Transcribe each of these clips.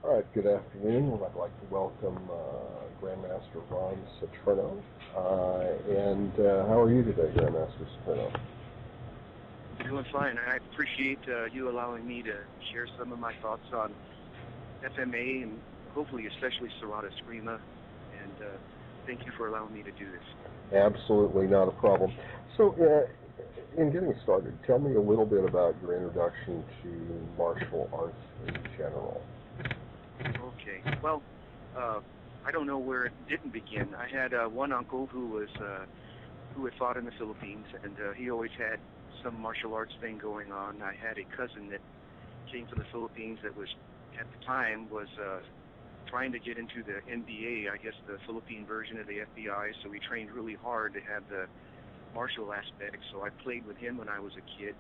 All right, good afternoon. I'd like to welcome Grandmaster Ron Saturno. How are you today, Grandmaster Saturno? Doing fine. I appreciate you allowing me to share some of my thoughts on FMA and hopefully especially Serrata Eskrima. And thank you for allowing me to do this. Absolutely not a problem. So, in getting started, tell me a little bit about your introduction to martial arts in general. Okay. Well, I don't know where it didn't begin. I had one uncle who had fought in the Philippines, and he always had some martial arts thing going on. I had a cousin that came from the Philippines that was, at the time, trying to get into the NBA, I guess the Philippine version of the FBI, so we trained really hard to have the martial aspect, so I played with him when I was a kid.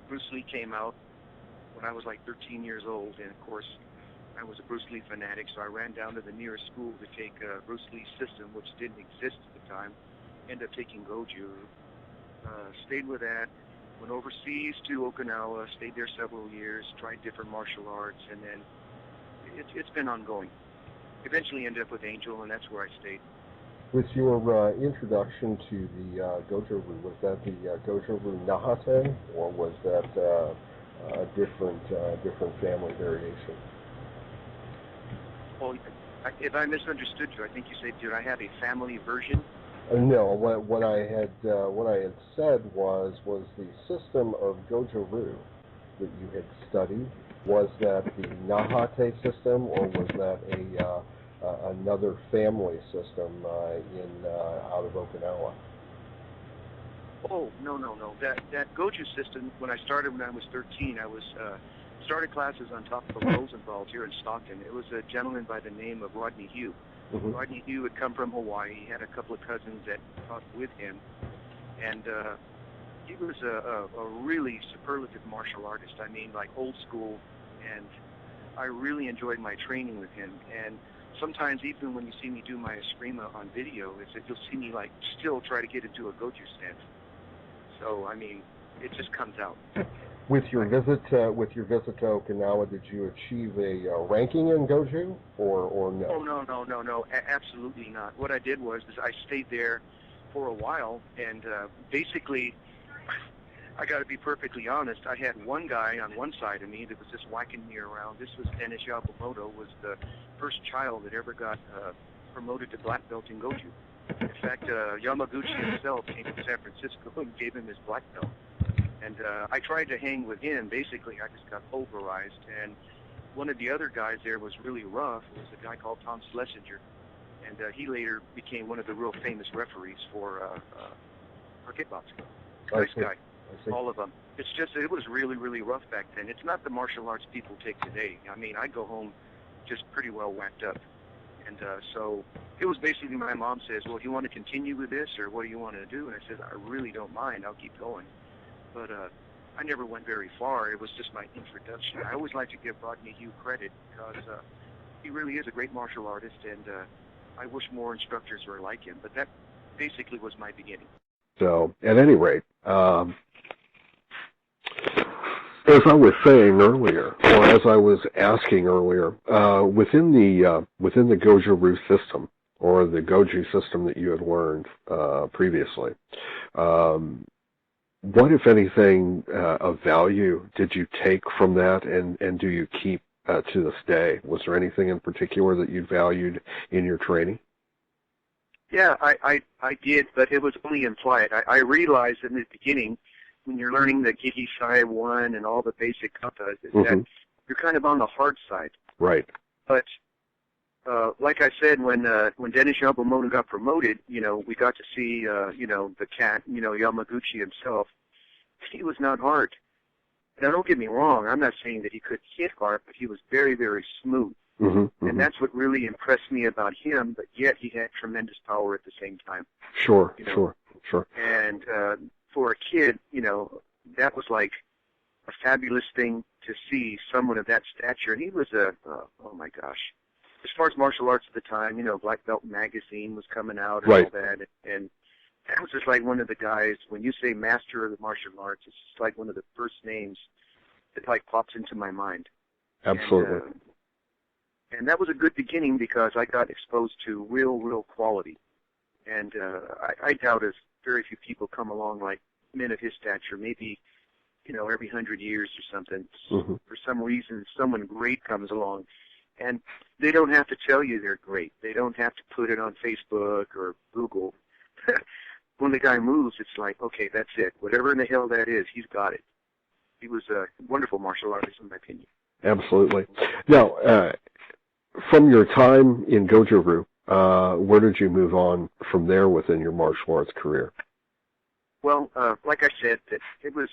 Bruce Lee came out when I was like 13 years old, and of course, I was a Bruce Lee fanatic, so I ran down to the nearest school to take Bruce Lee's system, which didn't exist at the time. Ended up taking Goju. Stayed with that. Went overseas to Okinawa. Stayed there several years. Tried different martial arts, and then it's been ongoing. Eventually ended up with Angel, and that's where I stayed. With your introduction to the Goju-Ryu, was that the Goju-Ryu Nahate, or was that a different family variation? Well, if I misunderstood you, I think you said, did I have a family version? No, what I had said was the system of Goju-Ryu that you had studied, was that the Nahate system, or was that another family system out of Okinawa? Oh, no. That Goju system, when I started when I was 13, I started classes on top of Rosenwald here in Stockton. It was a gentleman by the name of Rodney Hugh. Mm-hmm. Rodney Hugh had come from Hawaii. He had a couple of cousins that taught with him, and he was a really superlative martial artist. I mean, like old school, and I really enjoyed my training with him. And sometimes even when you see me do my Eskrima on video, you'll see me like still try to get into a Goju stance. So I mean, it just comes out. With your visit to Okinawa, did you achieve a ranking in Goju, or no? Oh, no, absolutely not. What I did was I stayed there for a while, and basically, I got to be perfectly honest, I had one guy on one side of me that was just whacking me around. This was Dennis Yamamoto, was the first child that ever got promoted to black belt in Goju. In fact, Yamaguchi himself came to San Francisco and gave him his black belt. And I tried to hang with him. Basically, I just got pulverized. And one of the other guys there was really rough. It was a guy called Tom Schlesinger. And he later became one of the real famous referees for kickboxing. Nice guy. All of them. It's just, it was really, really rough back then. It's not the martial arts people take today. I mean, I go home just pretty well whacked up. And so it was basically, my mom says, well, do you want to continue with this, or what do you want to do? And I said, I really don't mind. I'll keep going. But I never went very far. It was just my introduction. I always like to give Rodney Hugh credit because he really is a great martial artist, and I wish more instructors were like him. But that basically was my beginning. So, at any rate, as I was saying earlier, or as I was asking earlier, within the Goju-Ryu system, or the Goju system that you had learned previously, what, if anything, of value did you take from that, and do you keep to this day? Was there anything in particular that you valued in your training? Yeah, I did, but it was only implied. I realized in the beginning, when you're learning the Gigi Sai 1 and all the basic katas, is that you're kind of on the hard side. Right. But like I said, when Dennis Yamamoto got promoted, we got to see, the cat, Yamaguchi himself. He was not hard. Now, don't get me wrong. I'm not saying that he could hit hard, but he was very, very smooth. And that's what really impressed me about him, but yet he had tremendous power at the same time. Sure. And for a kid, that was like a fabulous thing to see someone of that stature. And he was oh my gosh. As far as martial arts at the time, Black Belt Magazine was coming out and all that. And that was just like one of the guys, when you say master of the martial arts, it's just like one of the first names that like pops into my mind. Absolutely. And, And that was a good beginning because I got exposed to real quality. And I doubt as very few people come along like men of his stature, maybe, every 100 years or something. Mm-hmm. For some reason, someone great comes along. And they don't have to tell you they're great. They don't have to put it on Facebook or Google. When the guy moves, it's like, okay, that's it. Whatever in the hell that is, he's got it. He was a wonderful martial artist, in my opinion. Absolutely. Now, from your time in Goju-Ryu, where did you move on from there within your martial arts career? Well, like I said, that it was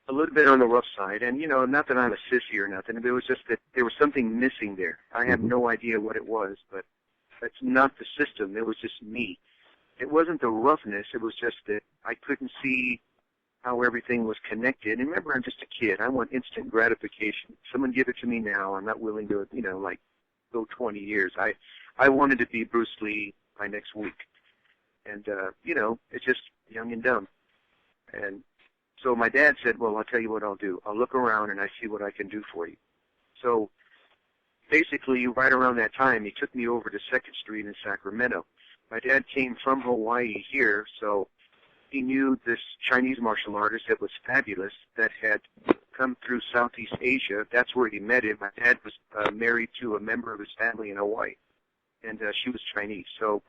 a little bit on the rough side, and not that I'm a sissy or nothing, but it was just that there was something missing there. I have no idea what it was, but that's not the system. It was just me. It wasn't the roughness. It was just that I couldn't see how everything was connected. And remember, I'm just a kid. I want instant gratification. Someone give it to me now. I'm not willing to, go 20 years. I wanted to be Bruce Lee by next week. And, it's just young and dumb. And so my dad said, well, I'll tell you what I'll do. I'll look around and I see what I can do for you. So basically, right around that time, he took me over to 2nd Street in Sacramento. My dad came from Hawaii here, so he knew this Chinese martial artist that was fabulous that had come through Southeast Asia. That's where he met him. My dad was married to a member of his family in Hawaii, and she was Chinese. So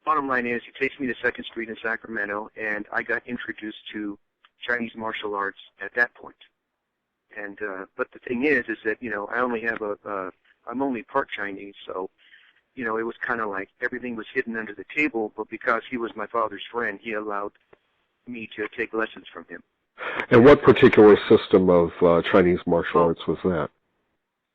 bottom line is, he takes me to 2nd Street in Sacramento, and I got introduced to Chinese martial arts at that point. And but the thing is that I only have I'm only part Chinese, so it was kind of like everything was hidden under the table. But because he was my father's friend, he allowed me to take lessons from him. And what particular system of Chinese martial arts was that?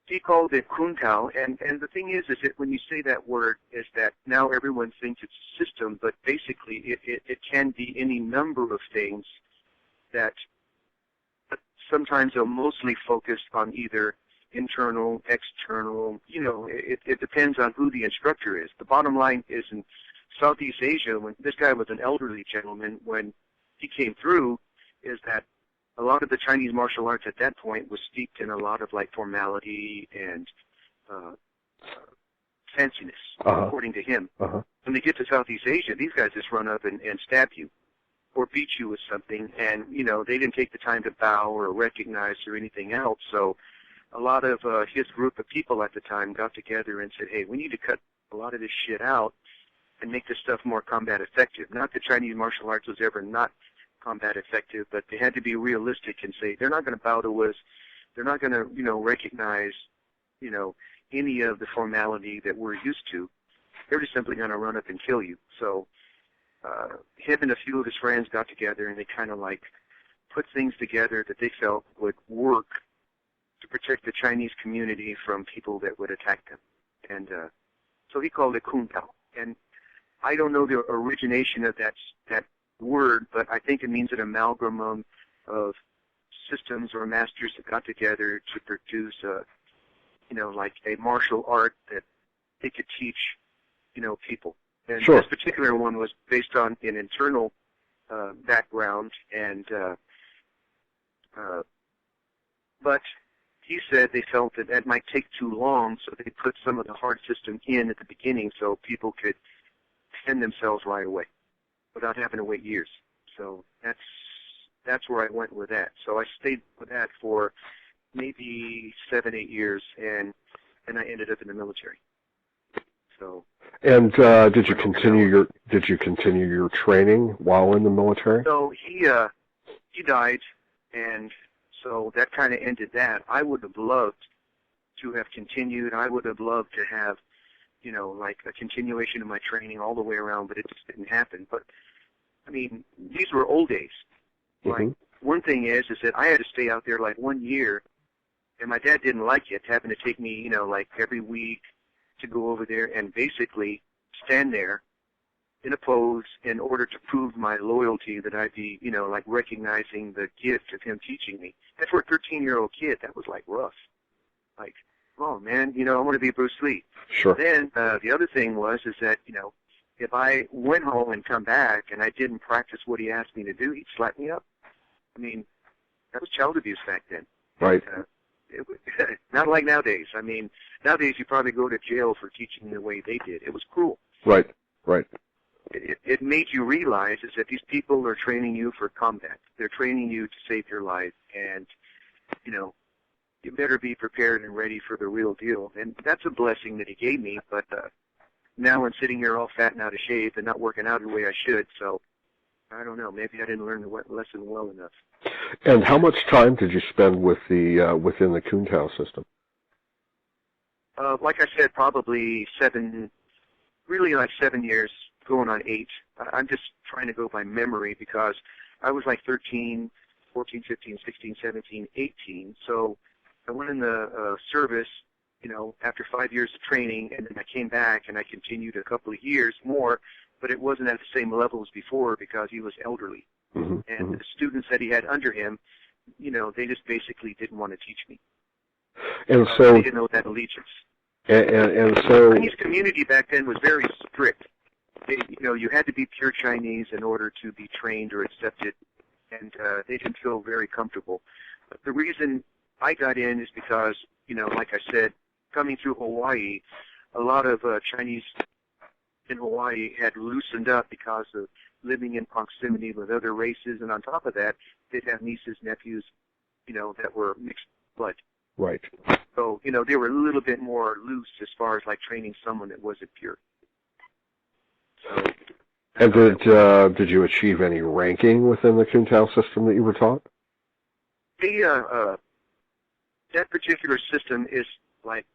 He called it Kun Tao, and the thing is that when you say that word, is that now everyone thinks it's a system, but basically it can be any number of things that sometimes are mostly focused on either internal, external, it depends on who the instructor is. The bottom line is in Southeast Asia, when this guy was an elderly gentleman, when he came through, is that a lot of the Chinese martial arts at that point was steeped in a lot of like formality and fanciness, according to him. When they get to Southeast Asia, these guys just run up and stab you or beat you with something, and they didn't take the time to bow or recognize or anything else. So a lot of his group of people at the time got together and said, hey, we need to cut a lot of this shit out and make this stuff more combat effective. Not that Chinese martial arts was ever not combat effective, but they had to be realistic and say they're not going to bow to us. They're not going to, recognize, any of the formality that we're used to. They're just simply going to run up and kill you. So him and a few of his friends got together and they kind of like put things together that they felt would work to protect the Chinese community from people that would attack them. And so he called it Kun Tao. And I don't know the origination of that word, but I think it means an amalgam of systems or masters that got together to produce like a martial art that they could teach, people. And sure. This particular one was based on an internal background, and but he said they felt that might take too long, so they put some of the hard system in at the beginning so people could defend themselves right away without having to wait years. So that's where I went with that. So I stayed with that for maybe 7-8 years, and I ended up in the military. So. And did you continue your training while in the military? So he died, and so that kind of ended that. I would have loved to have continued. I would have loved to have, like a continuation of my training all the way around, but it just didn't happen. But I mean, these were old days. Like one thing is that I had to stay out there like 1 year, and my dad didn't like it, having to take me, like every week to go over there and basically stand there in a pose in order to prove my loyalty, that I'd be, like recognizing the gift of him teaching me. And for a 13-year-old kid, that was like rough. Like, oh man, I want to be Bruce Lee. Sure. Then the other thing was that, if I went home and come back and I didn't practice what he asked me to do, he'd slap me up. I mean, that was child abuse back then. Right. not like nowadays. I mean, nowadays you probably go to jail for teaching the way they did. It was cruel. Right, right. It made you realize is that these people are training you for combat. They're training you to save your life, and you better be prepared and ready for the real deal. And that's a blessing that he gave me. But now I'm sitting here all fat and out of shape and not working out the way I should. So I don't know. Maybe I didn't learn the lesson well enough. And how much time did you spend with the within the Kuntao system? Like I said, probably 7 years, going on 8. I'm just trying to go by memory because I was like 13, 14, 15, 16, 17, 18. So I went in the service, after 5 years of training, and then I came back and I continued a couple of years more, but it wasn't at the same level as before because he was elderly. Mm-hmm, and the students that he had under him, they just basically didn't want to teach me. And so they didn't know that allegiance. And so the Chinese community back then was very strict. You had to be pure Chinese in order to be trained or accepted, and they didn't feel very comfortable. But the reason I got in is because, like I said, coming through Hawaii, a lot of Chinese in Hawaii had loosened up because of living in proximity with other races, and on top of that, they'd have nieces, nephews, that were mixed blood. Right. So, they were a little bit more loose as far as like training someone that wasn't pure. So, and did you achieve any ranking within the Kuntao system that you were taught? That particular system is like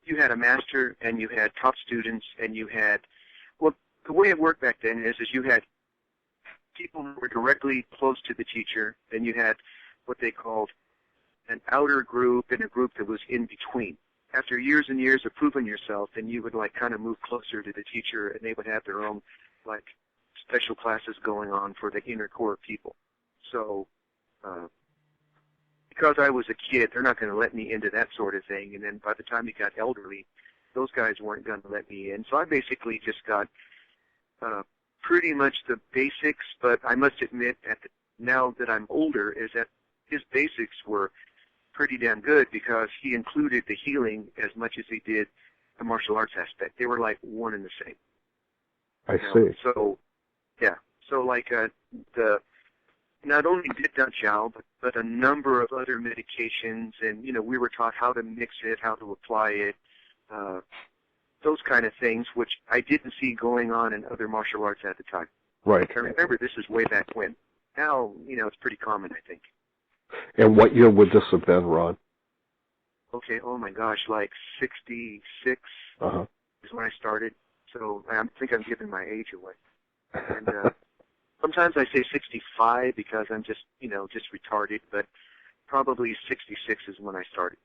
you had a master and you had top students and you had, the way it worked back then is you had people who were directly close to the teacher, then you had what they called an outer group and a group that was in between. After years and years of proving yourself, then you would kind of move closer to the teacher, and they would have their own special classes going on for the inner core people. So because I was a kid, they're not going to let me into that sort of thing. And then by the time you got elderly, those guys weren't going to let me in. So I basically just got pretty much the basics, but I must admit, now that I'm older, is that his basics were pretty damn good because he included the healing as much as he did the martial arts aspect. They were like one and the same. I see. So, yeah. So not only did Da Jiao, but a number of other medications, and, we were taught how to mix it, how to apply it, those kind of things, which I didn't see going on in other martial arts at the time. Right. I remember this is way back when. Now, it's pretty common, I think. And what year would this have been, Ron? Okay, oh my gosh, like 66 is when I started. So I think I'm giving my age away. And sometimes I say 65 because I'm just retarded, but probably 66 is when I started.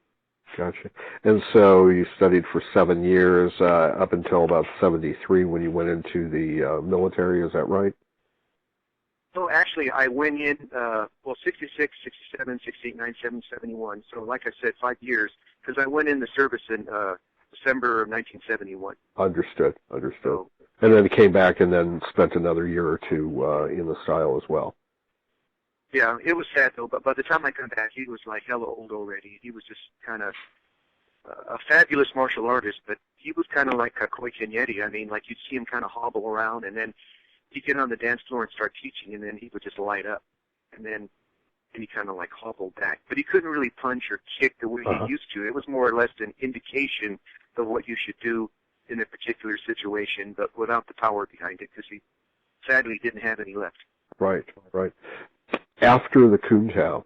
Gotcha. And so you studied for 7 years, up until about 73 when you went into the military, is that right? So actually, I went in, 66, 67, 68, 97, 71. So like I said, 5 years, because I went in the service in December of 1971. Understood. So, and then came back and then spent another year or two in the style as well. Yeah, it was sad, though, but by the time I come back, he was like hella old already. He was just kind of a fabulous martial artist, but he was kind of like a Koi Kenyeti. I mean, like you'd see him kind of hobble around, and then he'd get on the dance floor and start teaching, and then he would just light up. And then he kind of hobbled back. But he couldn't really punch or kick the way he used to. It was more or less an indication of what you should do in a particular situation, but without the power behind it, because he sadly didn't have any left. Right. After the Kuntao,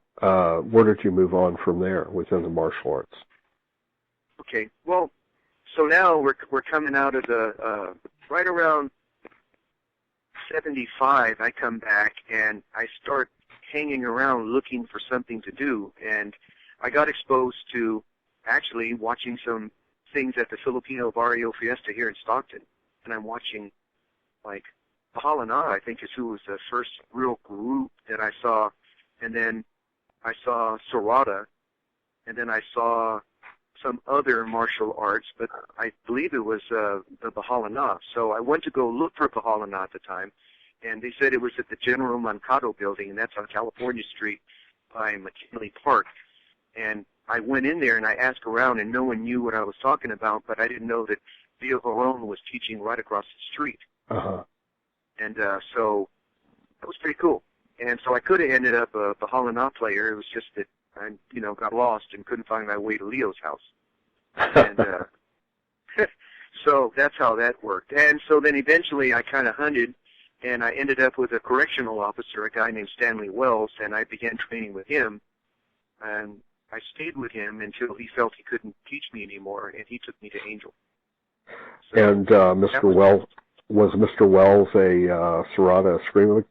where did you move on from there within the martial arts? Okay, well, so now we're coming out of the, right around 75, I come back and I start hanging around looking for something to do, and I got exposed to actually watching some things at the Filipino Barrio Fiesta here in Stockton, and I'm watching Bahala, I think is who was the first real group that I saw, and then I saw Sarada, and then I saw some other martial arts, but I believe it was the Bahala. So I went to go look for Bahala at the time, and they said it was at the General Mancado building, and that's on California Street by McKinley Park. And I went in there and I asked around, and no one knew what I was talking about, but I didn't know that Via Varone was teaching right across the street. Uh-huh. And so that was pretty cool. And so I could have ended up a Baha'u'llah player. It was just that I, got lost and couldn't find my way to Leo's house. And so that's how that worked. And so then eventually I kind of hunted, and I ended up with a correctional officer, a guy named Stanley Wells, and I began training with him. And I stayed with him until he felt he couldn't teach me anymore, and he took me to Angel. So and Mr. Wells, was Mr. Wells a Serrata Eskrima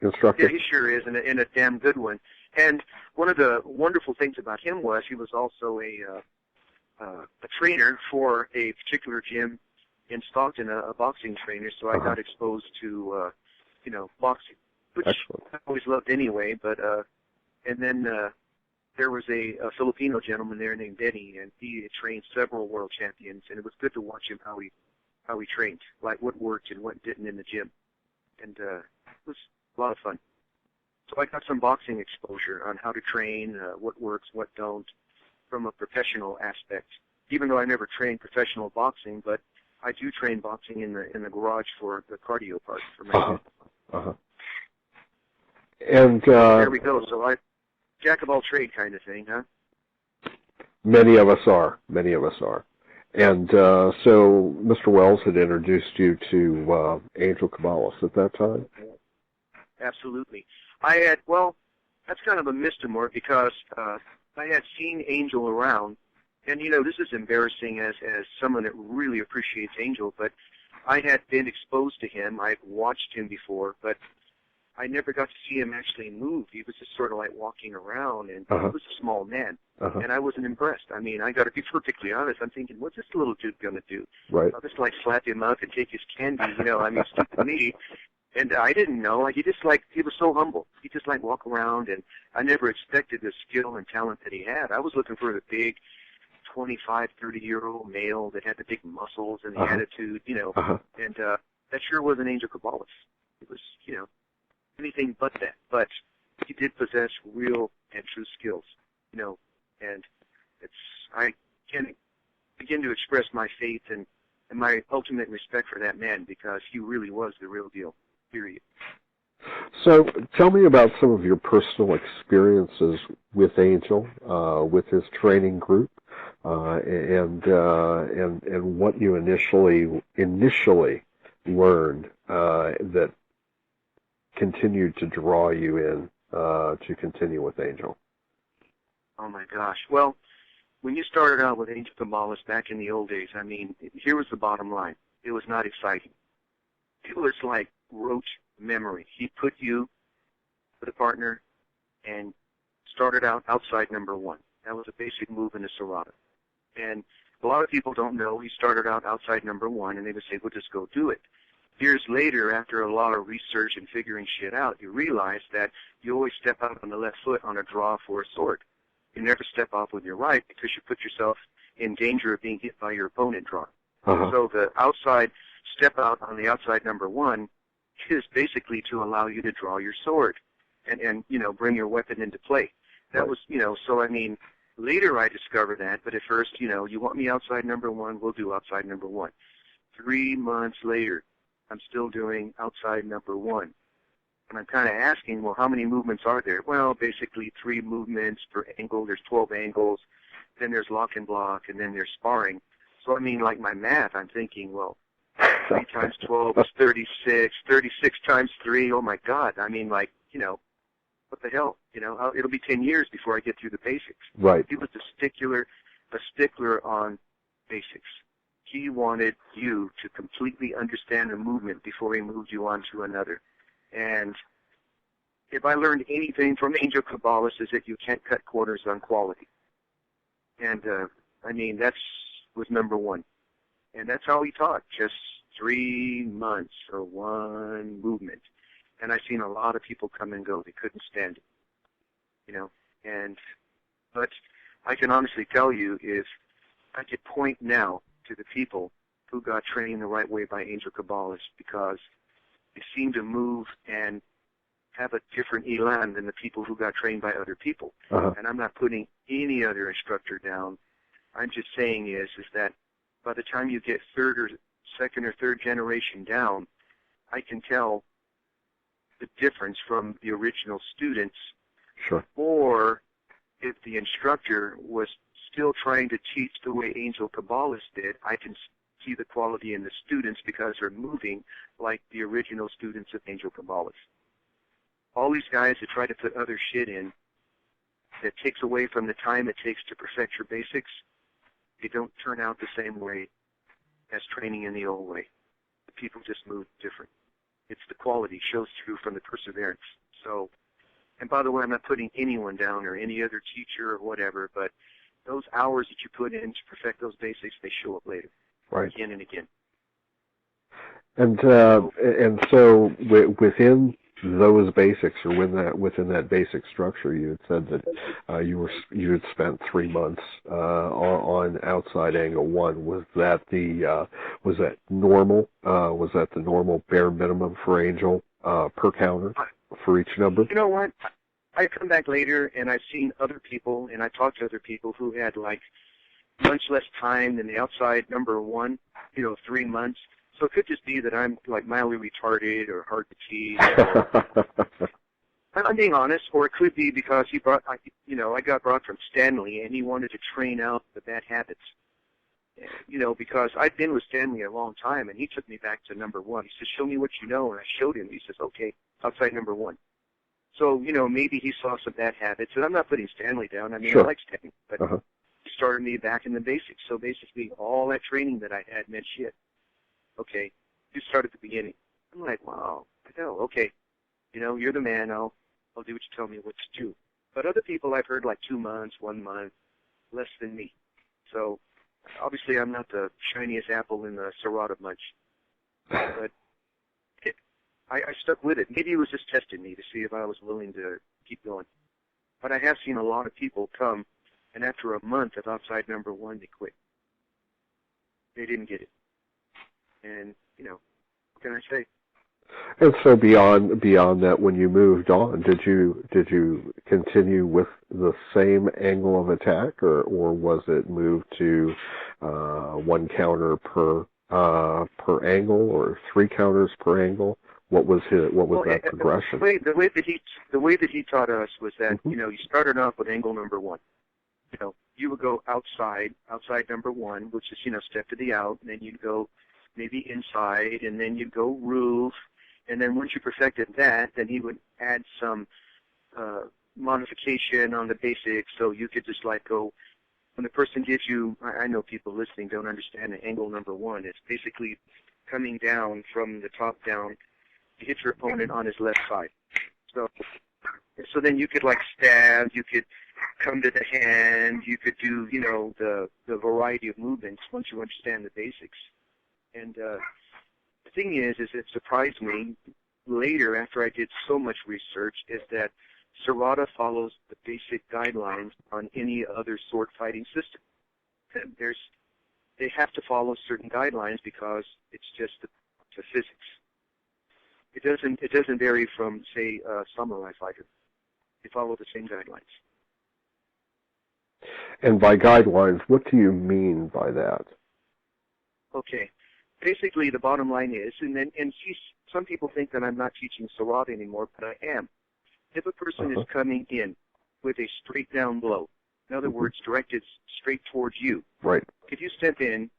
instructor? Yeah, he sure is, and a damn good one. And one of the wonderful things about him was he was also a trainer for a particular gym in Stockton, a boxing trainer, so I got exposed to, boxing, which Excellent. I always loved anyway, but, and then there was a Filipino gentleman there named Denny, and he had trained several world champions, and it was good to watch him how he trained, like what worked and what didn't in the gym. And it was a lot of fun. So I got some boxing exposure on how to train, what works, what don't, from a professional aspect. Even though I never trained professional boxing, but I do train boxing in the garage for the cardio part for my And there we go. So I jack of all trade kind of thing, huh? Many of us are. And so Mr. Wells had introduced you to Angel Cabales at that time? Absolutely. That's kind of a misnomer because I had seen Angel around, and this is embarrassing as someone that really appreciates Angel, but I had been exposed to him. I'd watched him before, but I never got to see him actually move. He was just sort of like walking around, and he was a small man, and I wasn't impressed. I mean, I got to be perfectly honest. I'm thinking, what's this little dude going to do? Right. I'll just slap him up and take his candy, I mean, stupid me. And I didn't know. He was so humble. He just walk around, and I never expected the skill and talent that he had. I was looking for the big 25, 30-year-old male that had the big muscles and the attitude, and that sure wasn't Angel Cabales. It was, anything but that. But he did possess real and true skills, and I can't begin to express my faith and my ultimate respect for that man because he really was the real deal. Period. So tell me about some of your personal experiences with Angel, with his training group, and what you initially learned that continued to draw you in to continue with Angel. Oh my gosh! Well, when you started out with Angel Cabales back in the old days, I mean, here was the bottom line: it was not exciting. It was like rote memory. He put you with a partner and started out outside number one. That was a basic move in the Serrata. And a lot of people don't know he started out outside number one, and they would say, well, just go do it. Years later, after a lot of research and figuring shit out, you realize that you always step out on the left foot on a draw for a sword. You never step off with your right because you put yourself in danger of being hit by your opponent draw. So the outside step out on the outside number one is basically to allow you to draw your sword and bring your weapon into play. That was, so I mean, later I discovered that, but at first, you want me outside number one, we'll do outside number one. 3 months later, I'm still doing outside number one. And I'm kind of asking, well, how many movements are there? Well, basically 3 movements per angle. There's 12 angles. Then there's lock and block, and then there's sparring. So, I mean, like my math, I'm thinking, well, 3 times 12 is 36. 36 times 3, oh, my God. I mean, what the hell? It'll be 10 years before I get through the basics. Right. He was a stickler on basics. He wanted you to completely understand the movement before he moved you on to another. And if I learned anything from Angel Cabales is that you can't cut corners on quality. And, I mean, that was number one. And that's how he taught, just 3 months for one movement. And I've seen a lot of people come and go. They couldn't stand it, but I can honestly tell you if I could point now to the people who got trained the right way by Angel Cabales because they seemed to move and have a different elan than the people who got trained by other people. And I'm not putting any other instructor down. I'm just saying is that by the time you get second or third generation down, I can tell the difference from the original students. Sure. Or if the instructor was still trying to teach the way Angel Cabales did, I can see the quality in the students because they're moving like the original students of Angel Cabales. All these guys that try to put other shit in that takes away from the time it takes to perfect your basics, they don't turn out the same way as training in the old way. The people just move different. It's the quality shows through from the perseverance. So, and by the way, I'm not putting anyone down or any other teacher or whatever, but those hours that you put in to perfect those basics, they show up later, right, again and again. And so within those basics, or within that basic structure, you had said that you had spent 3 months on outside angle 1. Was that normal? Was that the normal bare minimum for Angel per counter for each number? You know what? I come back later and I've seen other people and I talked to other people who had like much less time than the outside number 1. 3 months. So it could just be that I'm like mildly retarded or hard to teach. I'm being honest, or it could be because I got brought from Stanley and he wanted to train out the bad habits. Because I'd been with Stanley a long time and he took me back to number 1. He said, "Show me what you know," and I showed him. He says, "Okay, outside number 1." So maybe he saw some bad habits, and I'm not putting Stanley down. I mean, sure. I like Stanley, but he started me back in the basics. So basically, all that training that I had meant shit. Okay, you start at the beginning. I'm like, wow, okay, you're the man. I'll do what you tell me what to do. But other people I've heard like 2 months, 1 month, less than me. So obviously I'm not the shiniest apple in the Serrata bunch. But I stuck with it. Maybe it was just testing me to see if I was willing to keep going. But I have seen a lot of people come, and after a month of outside number 1, they quit. They didn't get it. And, what can I say? And so beyond that, when you moved on, did you continue with the same angle of attack, or was it moved to 1 counter per angle, or 3 counters per angle? What was that progression? The way that he taught us was that you started off with angle number 1. You would go outside number 1, which is step to the out, and then you'd go maybe inside, and then you'd go roof, and then once you perfected that, then he would add some modification on the basics, so you could just like go, when the person gives you, I know people listening don't understand the angle number 1, it's basically coming down from the top down to hit your opponent on his left side. So then you could like stab, you could come to the hand, you could do, the variety of movements once you understand the basics. And the thing is it surprised me later after I did so much research is that Serrata follows the basic guidelines on any other sword fighting system. They have to follow certain guidelines because it's just the physics. It doesn't vary from, say, a samurai fighter. They follow the same guidelines. And by guidelines, what do you mean by that? Okay. Basically, the bottom line is, some people think that I'm not teaching Serrata anymore, but I am. If a person is coming in with a straight down blow, in other words, directed straight towards you, right? If you step in,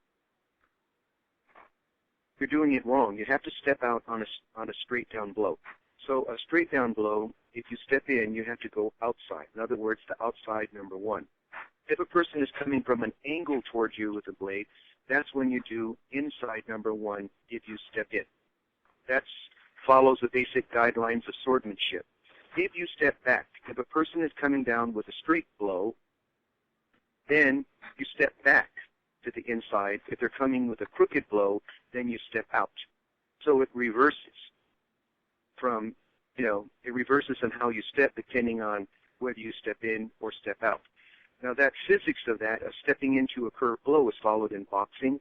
you're doing it wrong. You have to step out on a straight down blow. So a straight down blow, if you step in, you have to go outside. In other words, the outside number 1. If a person is coming from an angle towards you with a blade, that's when you do inside number 1 if you step in. That follows the basic guidelines of swordsmanship. If you step back, if a person is coming down with a straight blow, then you step back to the inside. If they're coming with a crooked blow, then you step out. So it reverses from, it reverses on how you step depending on whether you step in or step out. Now that physics of that, of stepping into a curved blow, is followed in boxing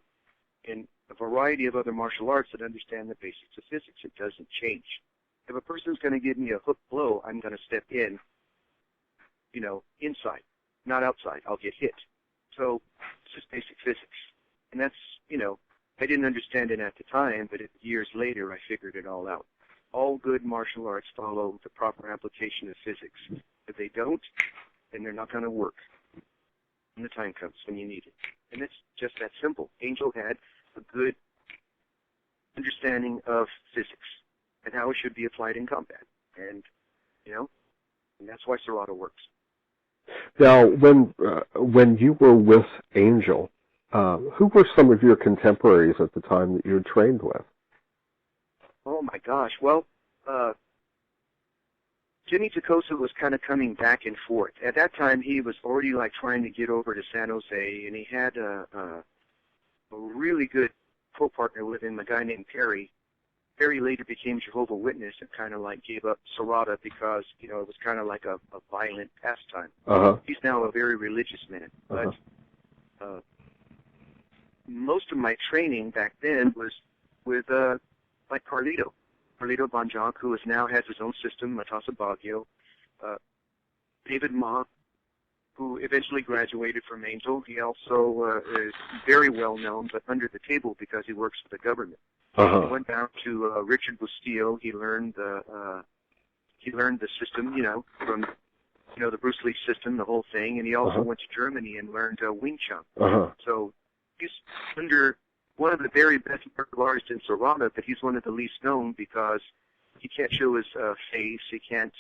and a variety of other martial arts that understand the basics of physics. It doesn't change. If a person's going to give me a hook blow, I'm going to step in, inside, not outside. I'll get hit. So it's just basic physics. And that's, I didn't understand it at the time, but years later I figured it all out. All good martial arts follow the proper application of physics. If they don't, then they're not going to work when the time comes when you need it. And it's just that simple. Angel had a good understanding of physics and how it should be applied in combat. And, and that's why Serrato works. Now, when you were with Angel, who were some of your contemporaries at the time that you had trained with? Oh, my gosh. Well, Jimmy Tacosa was kind of coming back and forth. At that time, he was already trying to get over to San Jose, and he had a really good co-partner with him, a guy named Perry. Perry later became Jehovah's Witness and kind of gave up Serrata because, it was kind of like a violent pastime. Uh-huh. He's now a very religious man. But most of my training back then was with, Carlito Bonjoc, who now has his own system, Matassa Baguio. David Ma, who eventually graduated from Angel. He also is very well known, but under the table because he works for the government. Uh-huh. He went down to Richard Bustillo. He learned the system, from the Bruce Lee system, the whole thing, and he also went to Germany and learned Wing Chun. Uh-huh. So he's under one of the very best martial artists in Serrata, but he's one of the least known because he can't show his face. He can't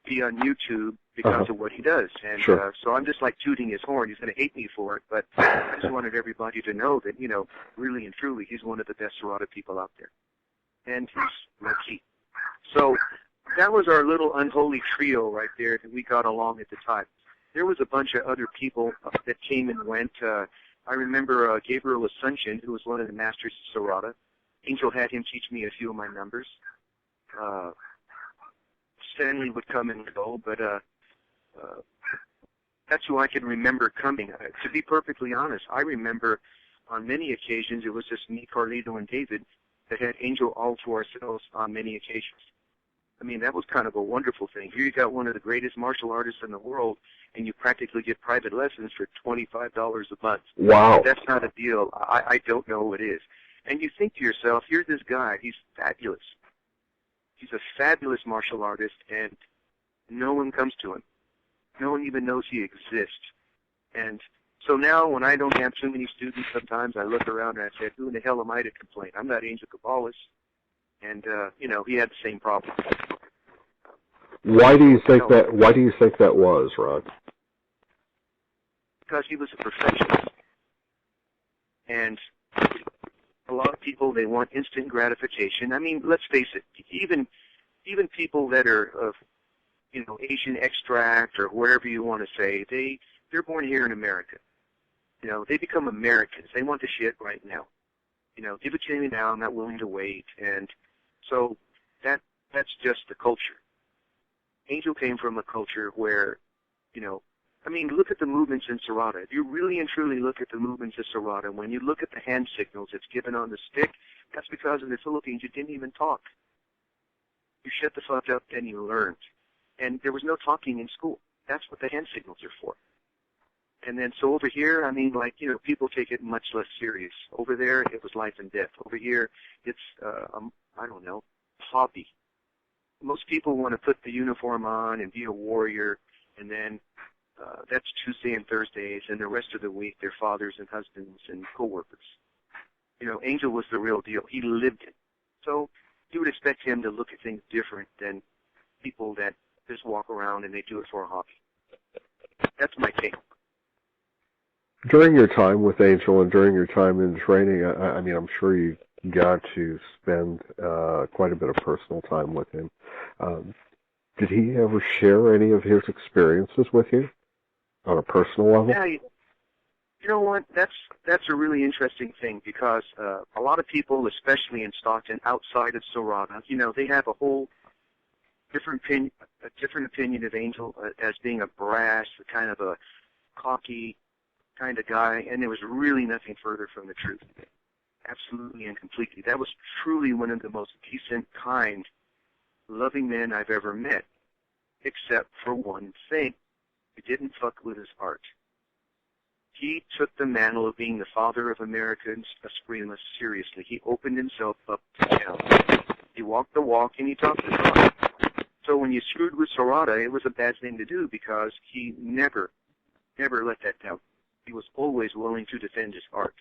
be on YouTube because of what he does. And sure. So I'm just tooting his horn. He's going to hate me for it, but I just wanted everybody to know that, really and truly, he's one of the best Serrata people out there. And he's lucky. So that was our little unholy trio right there that we got along at the time. There was a bunch of other people that came and went. I remember Gabriel Asuncion, who was one of the masters of Serrata. Angel had him teach me a few of my numbers. Stanley would come and go, but that's who I can remember coming. To be perfectly honest, I remember on many occasions it was just me, Carlito, and David that had Angel all to ourselves on many occasions. I mean, that was kind of a wonderful thing. Here you got one of the greatest martial artists in the world, and you practically get private lessons for $25 a month. Wow. If that's not a deal, I don't know what is. And you think to yourself, here's this guy, he's fabulous. He's a fabulous martial artist, and no one comes to him. No one even knows he exists. And so now when I don't have too many students, sometimes I look around and I say, who in the hell am I to complain? I'm not Angel Cabales. And, he had the same problem. Why do you think that was, Ron? Because he was a perfectionist. And a lot of people, they want instant gratification. I mean, let's face it, even people that are of, Asian extract or whatever you want to say, they're born here in America. They become Americans. They want the shit right now. Give it to me now. I'm not willing to wait. And so that's just the culture. Angel came from a culture where, look at the movements in Serrata. If you really and truly look at the movements of Serrata, when you look at the hand signals that's given on the stick, that's because in the Philippines you didn't even talk. You shut the fuck up and you learned. And there was no talking in school. That's what the hand signals are for. And then so over here, people take it much less serious. Over there, it was life and death. Over here, it's, hobby. Most people want to put the uniform on and be a warrior, and then that's Tuesday and Thursdays, and the rest of the week, they're fathers and husbands and co-workers. Angel was the real deal. He lived it. So you would expect him to look at things different than people that just walk around and they do it for a hobby. That's my take. During your time with Angel and during your time in training, I'm sure you got to spend quite a bit of personal time with him. Did he ever share any of his experiences with you on a personal level? Yeah, you know what? That's a really interesting thing because a lot of people, especially in Stockton, outside of Serrata, they have a whole different opinion of Angel as being a brash, kind of a cocky kind of guy, and there was really nothing further from the truth. Absolutely and completely. That was truly one of the most decent, kind, loving man I've ever met, except for one thing. He didn't fuck with his art. He took the mantle of being the father of American supremacists seriously. He opened himself up to challenge. He walked the walk and he talked the talk. So when you screwed with Serrata, it was a bad thing to do because he never let that down. He was always willing to defend his art.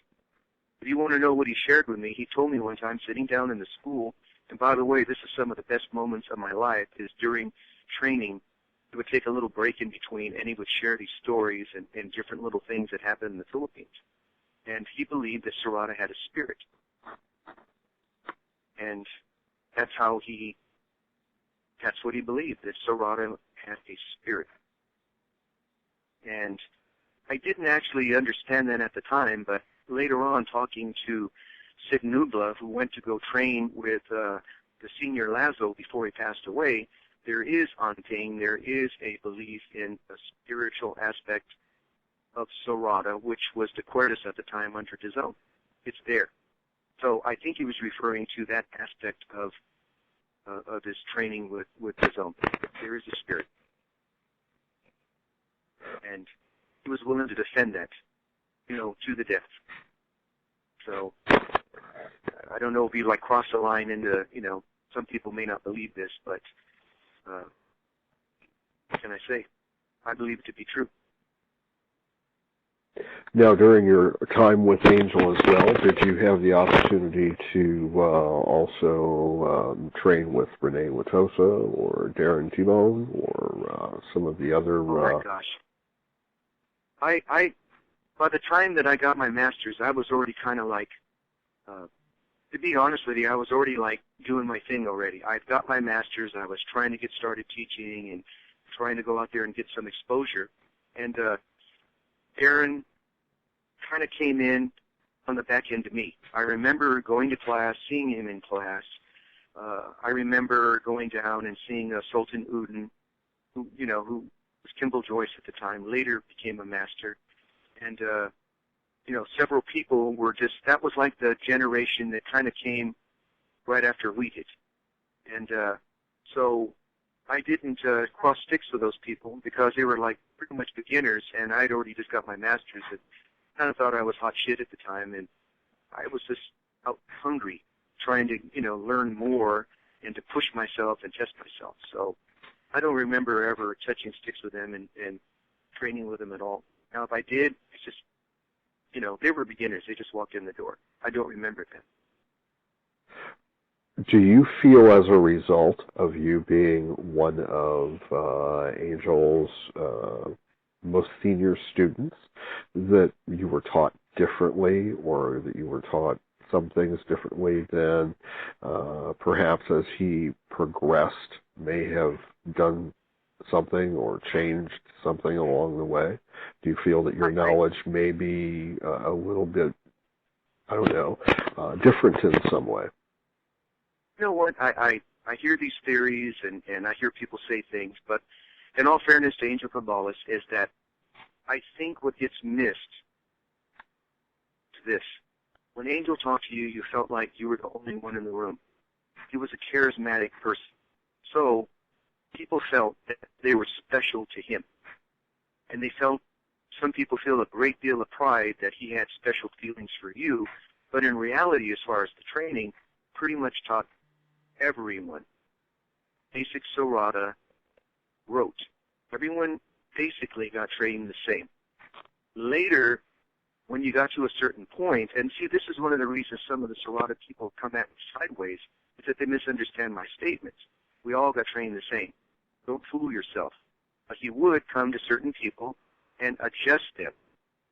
If you want to know what he shared with me, he told me one time sitting down in the school, and by the way, this is some of the best moments of my life, is during training. He would take a little break in between, and he would share these stories and different little things that happened in the Philippines. And he believed that Serrata had a spirit. And that's what he believed, that Serrata had a spirit. And I didn't actually understand that at the time, but later on, talking to Sid Nubla, who went to go train with the senior Lazo before he passed away, there is a belief in a spiritual aspect of Serrata, which was the Cuerdas at the time under Dazón. It's there. So I think he was referring to that aspect of his training with Dazón. There is a spirit. And he was willing to defend that, to the death. So I don't know if you cross the line into, some people may not believe this, but what can I say? I believe it to be true. Now, during your time with Angel as well, did you have the opportunity to also train with Rene Watosa or Darren Timon or some of the other... Oh, my gosh. I by the time that I got my master's, I was already kind of to be honest with you, I was already doing my thing already. I'd got my master's, I was trying to get started teaching and trying to go out there and get some exposure. And Darren kind of came in on the back end of me. I remember going to class, seeing him in class. I remember going down and seeing Sultan Uden, who was Kimball Joyce at the time, later became a master. And, several people were that was like the generation that kind of came right after we did. And so I didn't cross sticks with those people because they were pretty much beginners, and I'd already just got my master's. And kind of thought I was hot shit at the time, and I was just out hungry, trying to, learn more and to push myself and test myself. So I don't remember ever touching sticks with them and training with them at all. Now, if I did, it's just, they were beginners. They just walked in the door. I don't remember them. Do you feel, as a result of you being one of Angel's most senior students, that you were taught differently, or that you were taught some things differently than perhaps as he progressed may have done something or changed something along the way? Do you feel that your knowledge may be a little bit, different in some way? You know what? I hear these theories and I hear people say things, but in all fairness to Angel Cabales is that I think what gets missed is this. When Angel talked to you, you felt like you were the only one in the room. He was a charismatic person. So people felt that they were special to him. And some people feel a great deal of pride that he had special feelings for you, but in reality, as far as the training, pretty much taught everyone. Basic Serrata wrote. Everyone basically got trained the same. Later, when you got to a certain point, and see, this is one of the reasons some of the Serrata people come at me sideways, is that they misunderstand my statements. We all got trained the same. Don't fool yourself. But he would come to certain people and adjust them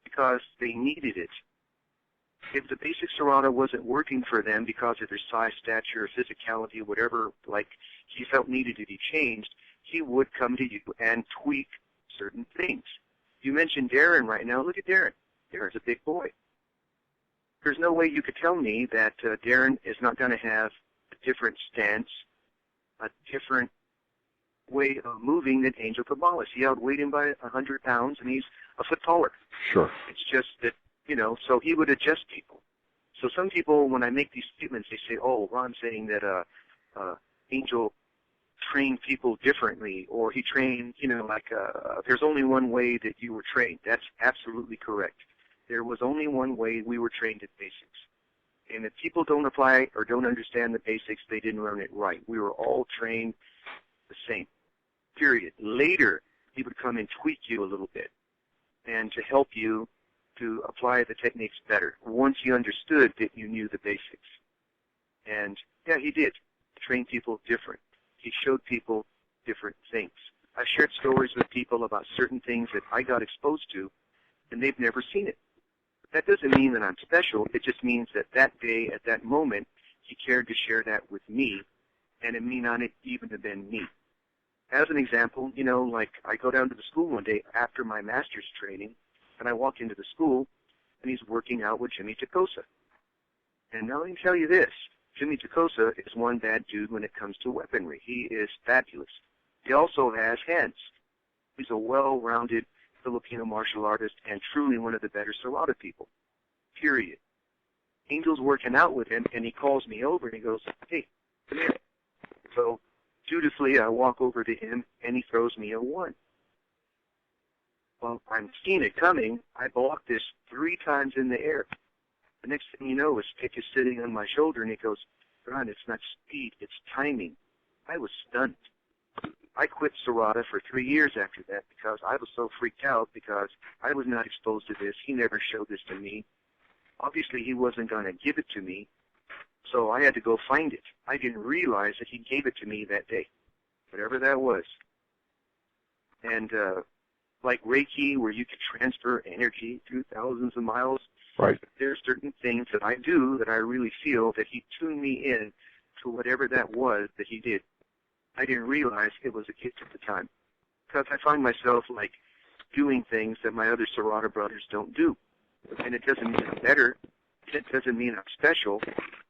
because they needed it. If the basic Serrata wasn't working for them because of their size, stature, physicality, whatever, he felt needed to be changed, he would come to you and tweak certain things. You mentioned Darren right now. Look at Darren. Darren's a big boy. There's no way you could tell me that Darren is not going to have a different stance, a different way of moving than Angel Cabales. He outweighed him by 100 pounds, and he's a foot taller. Sure. It's just that, so he would adjust people. So some people, when I make these statements, they say, oh, Ron's saying that Angel trained people differently, or he trained, there's only one way that you were trained. That's absolutely correct. There was only one way we were trained at basics. And if people don't apply or don't understand the basics, they didn't learn it right. We were all trained the same, period. Later, he would come and tweak you a little bit and to help you to apply the techniques better once you understood that you knew the basics. And, yeah, he did train people different. He showed people different things. I shared stories with people about certain things that I got exposed to, and they've never seen it. That doesn't mean that I'm special. It just means that that day, at that moment, he cared to share that with me, and it may not even have been me. As an example, I go down to the school one day after my master's training, and I walk into the school, and he's working out with Jimmy Tacosa. And now let me tell you this. Jimmy Tacosa is one bad dude when it comes to weaponry. He is fabulous. He also has hands. He's a well-rounded Filipino martial artist and truly one of the better Serrata people, period. Angel's working out with him, and he calls me over, and he goes, hey, come here. So dutifully, I walk over to him, and he throws me a 1. Well, I'm seeing it coming. I blocked this 3 times in the air. The next thing you know, his stick is sitting on my shoulder, and he goes, Ron, it's not speed, it's timing. I was stunned. I quit Serrata for 3 years after that because I was so freaked out because I was not exposed to this. He never showed this to me. Obviously, he wasn't going to give it to me, so I had to go find it. I didn't realize that he gave it to me that day, whatever that was. And like Reiki, where you can transfer energy through thousands of miles, right. There's certain things that I do that I really feel that he tuned me in to whatever that was that he did. I didn't realize it was a gift at the time because I find myself like doing things that my other Serrata brothers don't do. And it doesn't mean I'm better. It doesn't mean I'm special.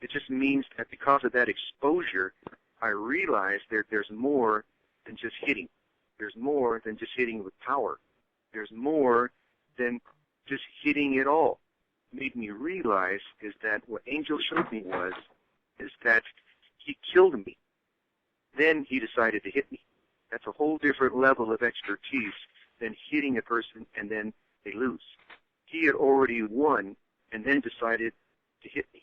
It just means that because of that exposure, I realize there's more than just hitting. There's more than just hitting with power. There's more than just hitting at all. What made me realize is that what Angel showed me is that he killed me. Then he decided to hit me. That's a whole different level of expertise than hitting a person and then they lose. He had already won and then decided to hit me.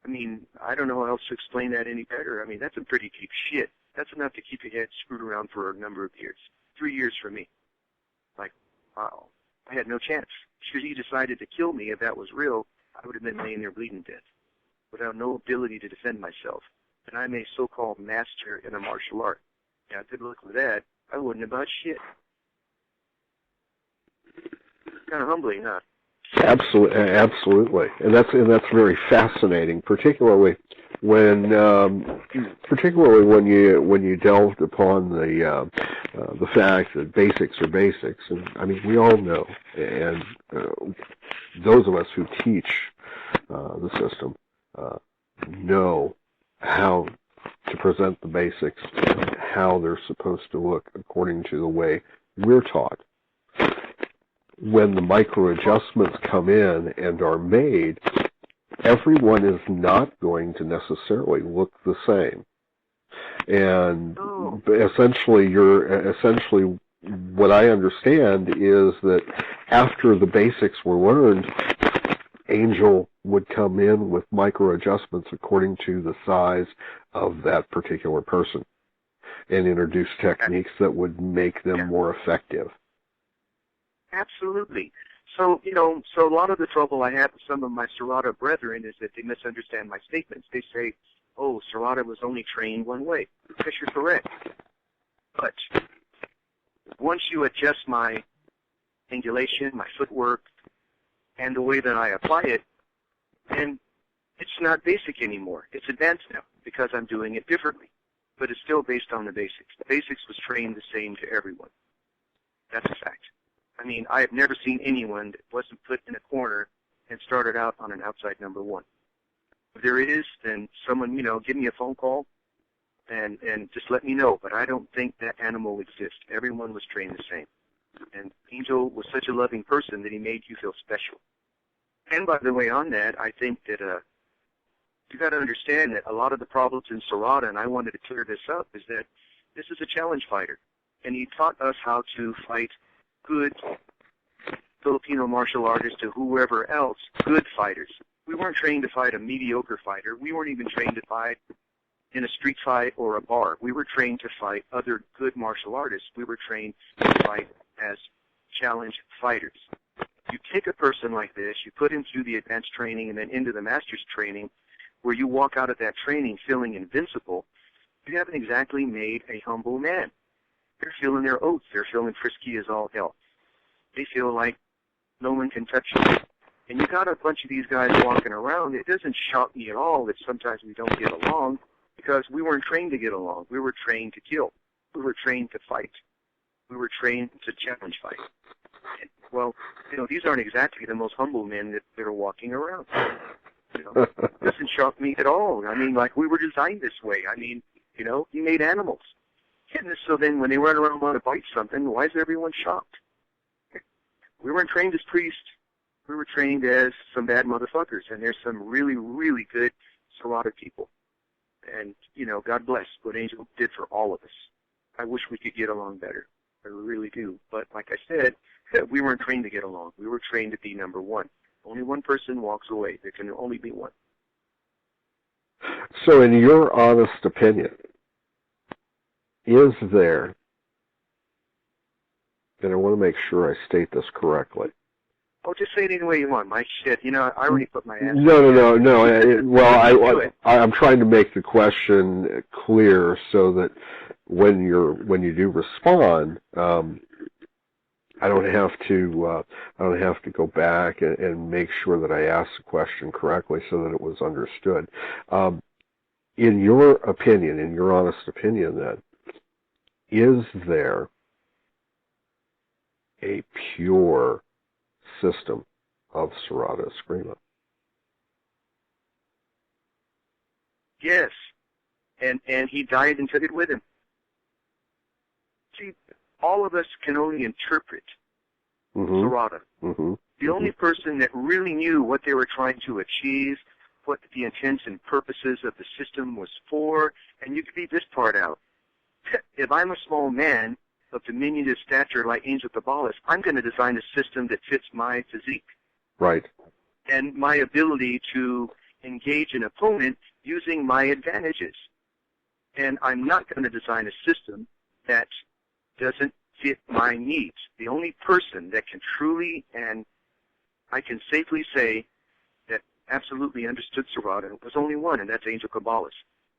I mean, I don't know how else to explain that any better. I mean, that's some pretty deep shit. That's enough to keep your head screwed around for a number of years. 3 years for me. Like, wow. I had no chance. Because he decided to kill me. If that was real, I would have been laying there bleeding dead without no ability to defend myself. And I'm a so-called master in a martial art. Now, good luck with that. I wouldn't have done shit. Kind of humbling, huh? Absolutely, and that's very fascinating, particularly when you delved upon the fact that basics are basics, and I mean we all know, and those of us who teach the system know how to present the basics and how they're supposed to look according to the way we're taught. When the micro adjustments come in and are made, everyone is not going to necessarily look the same. And essentially what I understand is that after the basics were learned, Angel would come in with micro adjustments according to the size of that particular person and introduce techniques that would make them more effective. Absolutely. So, so a lot of the trouble I have with some of my Serrata brethren is that they misunderstand my statements. They say, oh, Serrata was only trained one way. Yes, you're correct. But once you adjust my angulation, my footwork, and the way that I apply it, then it's not basic anymore. It's advanced now because I'm doing it differently. But it's still based on the basics. The basics was trained the same to everyone. That's a fact. I mean, I have never seen anyone that wasn't put in a corner and started out on an outside number 1. If there is, then someone, give me a phone call and just let me know. But I don't think that animal exists. Everyone was trained the same. And Angel was such a loving person that he made you feel special. And by the way, on that, I think that You got to understand that a lot of the problems in Serrata, and I wanted to clear this up, is that this is a challenge fighter. And he taught us how to fight good Filipino martial artists to whoever else, good fighters. We weren't trained to fight a mediocre fighter. We weren't even trained to fight in a street fight or a bar. We were trained to fight other good martial artists. We were trained to fight as challenge fighters. You take a person like this, you put him through the advanced training and then into the master's training, where you walk out of that training feeling invincible, you haven't exactly made a humble man. They're feeling their oats. They're feeling frisky as all hell. They feel like no one can touch them. And you got a bunch of these guys walking around. It doesn't shock me at all that sometimes we don't get along, because we weren't trained to get along. We were trained to kill. We were trained to fight. We were trained to challenge fight. And, well, these aren't exactly the most humble men that are walking around. It doesn't shock me at all. I mean, like, we were designed this way. I mean, you made animals. And so then when they run around and want to bite something, why is everyone shocked? We weren't trained as priests. We were trained as some bad motherfuckers, and there's some really, really good Serrata people. And, God bless what Angel did for all of us. I wish we could get along better. I really do. But like I said, we weren't trained to get along. We were trained to be number one. Only one person walks away. There can only be one. So in your honest opinion, is there, and I want to make sure I state this correctly. Oh, just say it any way you want. My shit, I already put my ass. No. I'm trying to make the question clear so that when you do respond, I don't have to go back and make sure that I ask the question correctly so that it was understood. In your opinion, in your honest opinion, then, is there a pure system of Serrata Eskrima? Yes, and he died and took it with him. See, all of us can only interpret Serrata. The only person that really knew what they were trying to achieve, what the intents and purposes of the system was for, and you can leave this part out. If I'm a small man of diminutive stature like Angel Cabales, I'm going to design a system that fits my physique. Right. And my ability to engage an opponent using my advantages. And I'm not going to design a system that doesn't fit my needs. The only person that can truly, and I can safely say, that absolutely understood Serrata was only one, and that's Angel Cabales.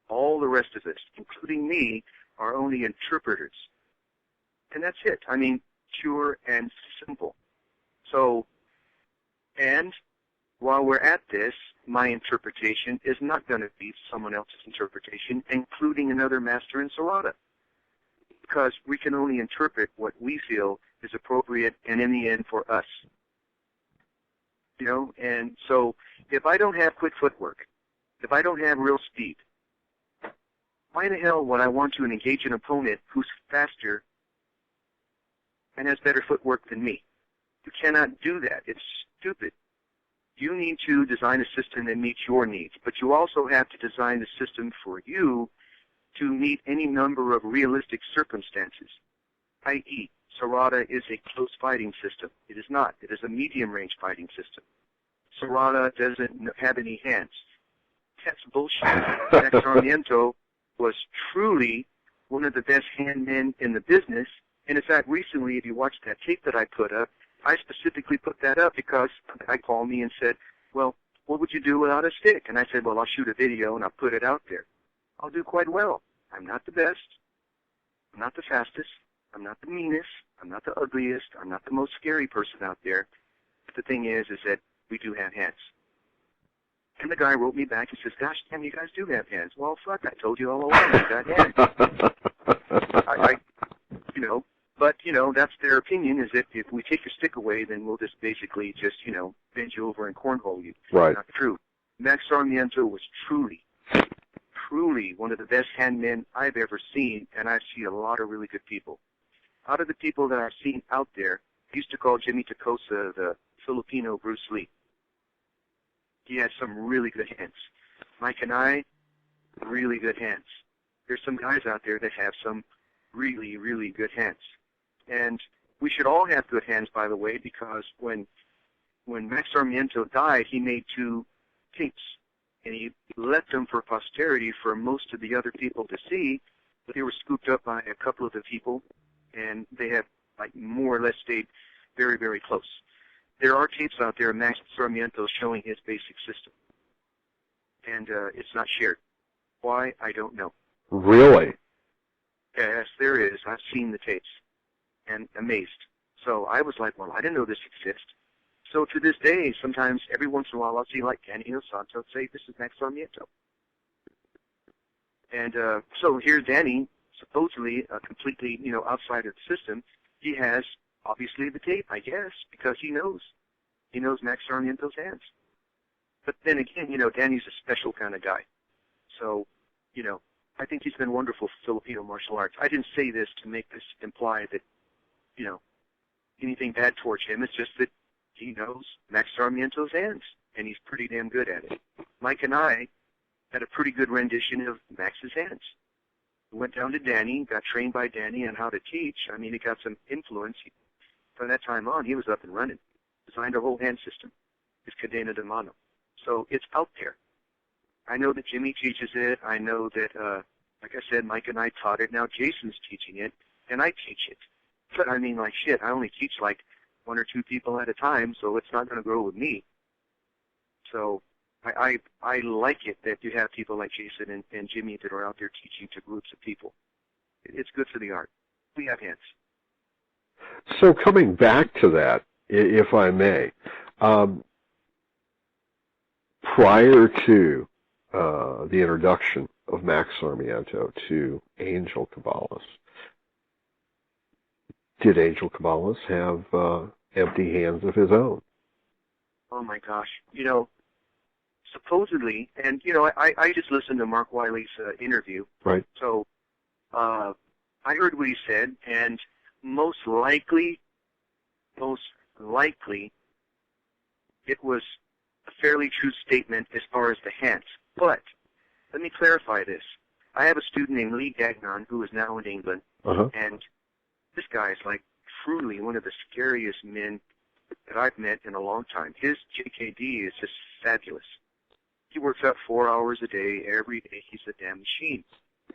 All the rest of us, including me, are only interpreters. And that's it. I mean, pure and simple. So, and while we're at this, my interpretation is not going to be someone else's interpretation, including another master in Serrata. Because we can only interpret what we feel is appropriate and in the end for us. And so if I don't have quick footwork, if I don't have real speed, why the hell would I want to engage an opponent who's faster and has better footwork than me? You cannot do that. It's stupid. You need to design a system that meets your needs, but you also have to design the system for you to meet any number of realistic circumstances, i.e., Serrata is a close fighting system. It is not. It is a medium-range fighting system. Serrata doesn't have any hands. That's bullshit. Max Sarmiento was truly one of the best handmen in the business. And in fact, recently, if you watch that tape that I put up, I specifically put that up because a guy called me and said, well, what would you do without a stick? And I said, well, I'll shoot a video and I'll put it out there. I'll do quite well. I'm not the best. I'm not the fastest. I'm not the meanest. I'm not the ugliest. I'm not the most scary person out there. But the thing is that we do have hands. And the guy wrote me back and says, gosh, damn, you guys do have hands. Well, fuck, I told you all along you got hands. But, that's their opinion, is that if we take your stick away, then we'll just basically just, bend you over and cornhole you. Right. Not true. Max Sarmiento was truly one of the best handmen I've ever seen, and I've seen a lot of really good people. Out of the people that I've seen out there, I used to call Jimmy Tacosa the Filipino Bruce Lee. He had some really good hands. Mike and I, really good hands. There's some guys out there that have some really, really good hands. And we should all have good hands, by the way, because when Max Sarmiento died, he made 2 tapes, and he left them for posterity for most of the other people to see, but they were scooped up by a couple of the people, and they have, like, more or less stayed very, very close. There are tapes out there of Max Sarmiento showing his basic system, and it's not shared. Why? I don't know. Really? Yes, there is. I've seen the tapes, and amazed. So I was like, well, I didn't know this exists. So to this day, sometimes, every once in a while, I'll see, like, Danny Inosanto say, this is Max Sarmiento. And so here's Danny, supposedly completely, outside of the system. He has, obviously, the tape, I guess, because he knows. He knows Max Sarmiento's hands. But then again, Danny's a special kind of guy. So, I think he's been wonderful for Filipino martial arts. I didn't say this to make this imply that, anything bad towards him. It's just that he knows Max Sarmiento's hands, and he's pretty damn good at it. Mike and I had a pretty good rendition of Max's hands. We went down to Danny, got trained by Danny on how to teach. I mean, he got some influence. From that time on, he was up and running. Designed a whole hand system, his cadena de mano. So it's out there. I know that Jimmy teaches it. I know that, like I said, Mike and I taught it. Now Jason's teaching it, and I teach it. But I mean, like, shit, I only teach like 1 or 2 people at a time, so it's not going to grow with me. So I like it that you have people like Jason and Jimmy that are out there teaching to groups of people. It's good for the art. We have hands. So coming back to that, if I may, prior to the introduction of Max Sarmiento to Angel Cabales, did Angel Cabales have empty hands of his own? Oh my gosh. Supposedly, and I just listened to Mark Wiley's interview. Right. So I heard what he said, and most likely, it was a fairly true statement as far as the hands. But let me clarify this. I have a student named Lee Gagnon who is now in England, and this guy is like truly one of the scariest men that I've met in a long time. His JKD is just fabulous. He works out 4 hours a day, every day. He's a damn machine.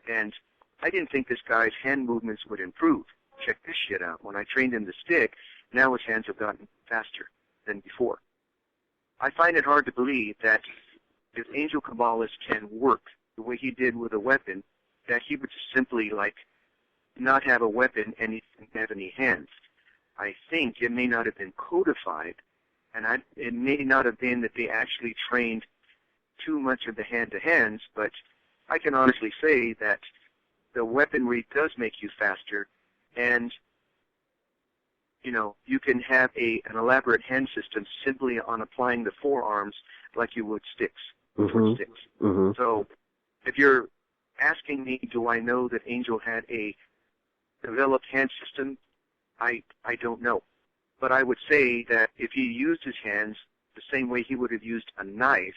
And I didn't think this guy's hand movements would improve. Check this shit out. When I trained him to stick, now his hands have gotten faster than before. I find it hard to believe that if Angel Cabales can work the way he did with a weapon, that he would just simply, like, not have a weapon and he didn't have any hands. I think it may not have been codified, and it may not have been that they actually trained too much of the hand-to-hands, but I can honestly say that the weaponry does make you faster, and, you can have an elaborate hand system simply on applying the forearms like you would sticks. So if you're asking me, do I know that Angel had a developed hand system, I don't know. But I would say that if he used his hands the same way he would have used a knife,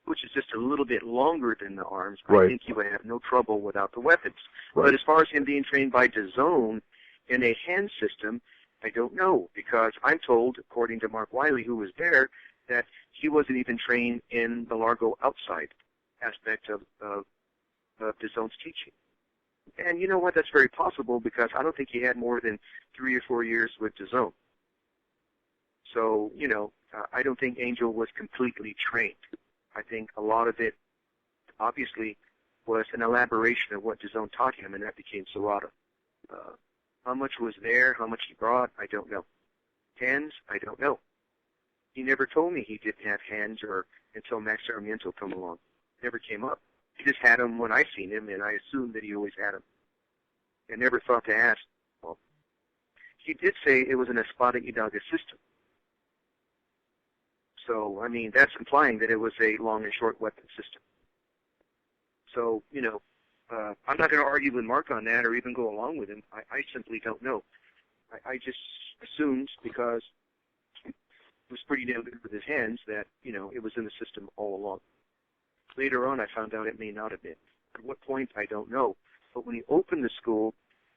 which is just a little bit longer than the arms, right, I think he would have no trouble without the weapons. Right. But as far as him being trained by DAZN in a hand system, I don't know, because I'm told, according to Mark Wiley, who was there, that he wasn't even trained in the Largo outside aspect of DAZN's teaching. And you know what? That's very possible, because I don't think he had more than 3 or 4 years with DAZN. So, I don't think Angel was completely trained. I think a lot of it, obviously, was an elaboration of what DAZN taught him, and that became Serrata. How much was there, how much he brought, I don't know. Hands, I don't know. He never told me he didn't have hands until Max Sarmiento came along. Never came up. He just had them when I seen him, and I assumed that he always had them. I never thought to ask. Well, he did say it was an Espada Hidalga system. So, I mean, that's implying that it was a long and short weapon system. So, I'm not going to argue with Mark on that or even go along with him. I simply don't know. I just assumed, because he was pretty damn good with his hands, that, it was in the system all along. Later on, I found out it may not have been. At what point, I don't know. But when he opened the school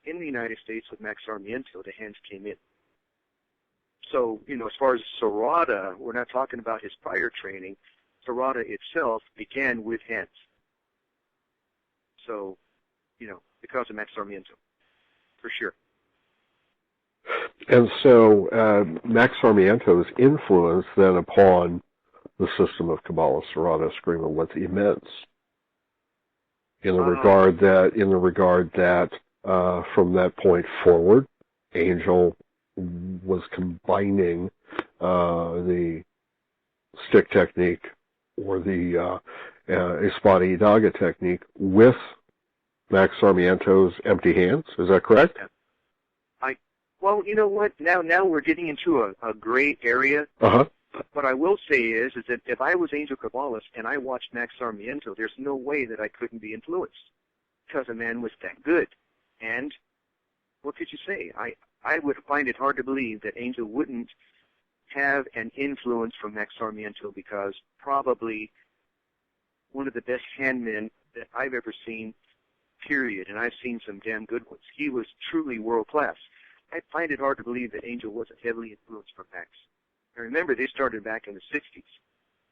in the United States with Max Sarmiento, the hands came in. So, as far as Serrata, we're not talking about his prior training. Serrata itself began with hands. So, because of Max Sarmiento, for sure. And so Max Sarmiento's influence then upon the system of Cabales Serrata Eskrima was immense. In the regard that from that point forward, Angel was combining the stick technique or the Espada y Daga technique with Max Sarmiento's empty hands. Is that correct? Yeah. Well, you know what? Now we're getting into a gray area. Uh-huh. What I will say is that if I was Angel Cabales and I watched Max Sarmiento, there's no way that I couldn't be influenced because the man was that good. And what could you say? I would find it hard to believe that Angel wouldn't have an influence from Max Sarmiento, because probably one of the best handmen that I've ever seen, period, and I've seen some damn good ones. He was truly world-class. I find it hard to believe that Angel wasn't heavily influenced from Max. And remember, they started back in the 60s.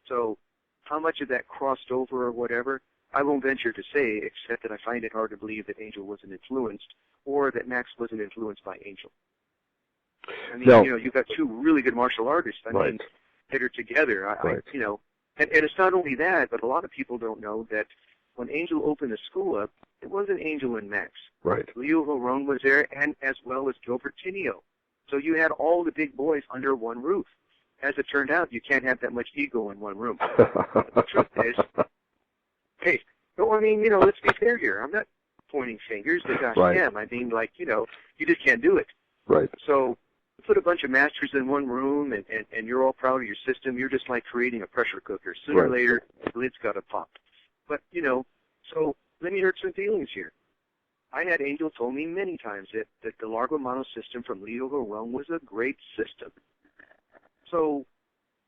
So how much of that crossed over or whatever, I won't venture to say, except that I find it hard to believe that Angel wasn't influenced or that Max wasn't influenced by Angel. I mean, no. You've got two really good martial artists, right. That are together. Right. And it's not only that, but a lot of people don't know that when Angel opened the school up, it wasn't Angel and Max. Right. Leo Varone was there, and as well as Gilbert Tinio. So you had all the big boys under one roof. As it turned out, you can't have that much ego in one room. The truth is, hey, let's be fair here. I'm not pointing fingers. Gosh, right. damn. I mean, you just can't do it. Right. So put a bunch of masters in one room, and you're all proud of your system. You're just like creating a pressure cooker. Sooner or later, the lid's got to pop. But, so let me hurt some feelings here. I had Angel told me many times that the Largo Mano system from Leo Varone was a great system. So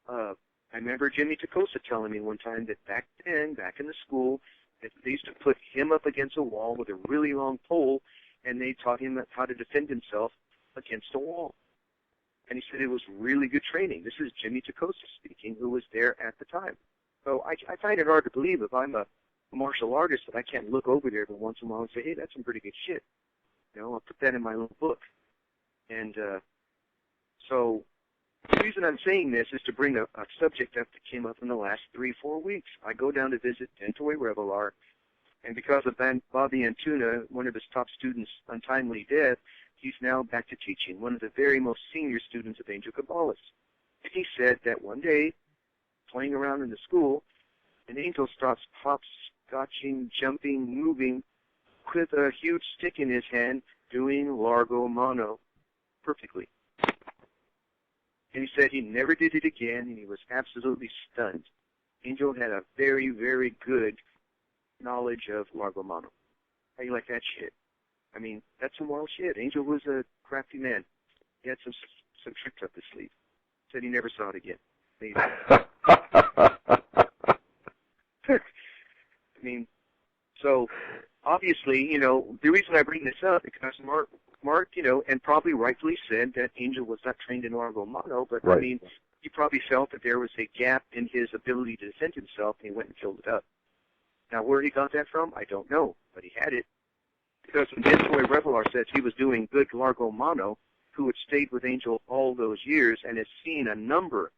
I remember Jimmy Tacosa telling me one time that back in the school, that they used to put him up against a wall with a really long pole, and they taught him how to defend himself against a wall. And he said it was really good training. This is Jimmy Tacosa speaking, who was there at the time. So I find it hard to believe if I'm a martial artist that I can't look over there every once in a while and say, hey, that's some pretty good shit. I'll put that in my little book. And so the reason I'm saying this is to bring a subject up that came up in the last 3-4 weeks. I go down to visit Dentoy Revelar, and because of Bobby Antuna, one of his top students, untimely death, he's now back to teaching, one of the very most senior students of Angel Cabales. And he said that one day, playing around in the school, an Angel starts hopscotching, jumping, moving, with a huge stick in his hand, doing Largo Mano perfectly. And he said he never did it again, and he was absolutely stunned. Angel had a very, very good knowledge of Largo Mano. How you like that shit? I mean, that's some wild shit. Angel was a crafty man. He had some tricks up his sleeve. Said he never saw it again. I mean, so obviously, the reason I bring this up is because Mark, and probably rightfully said that Angel was not trained in Largo Mano, but right. I mean, he probably felt that there was a gap in his ability to defend himself, and he went and filled it up. Now, where he got that from, I don't know, but he had it. Because when Dentoy Revelar says he was doing good Largo Mano, who had stayed with Angel all those years and has seen a number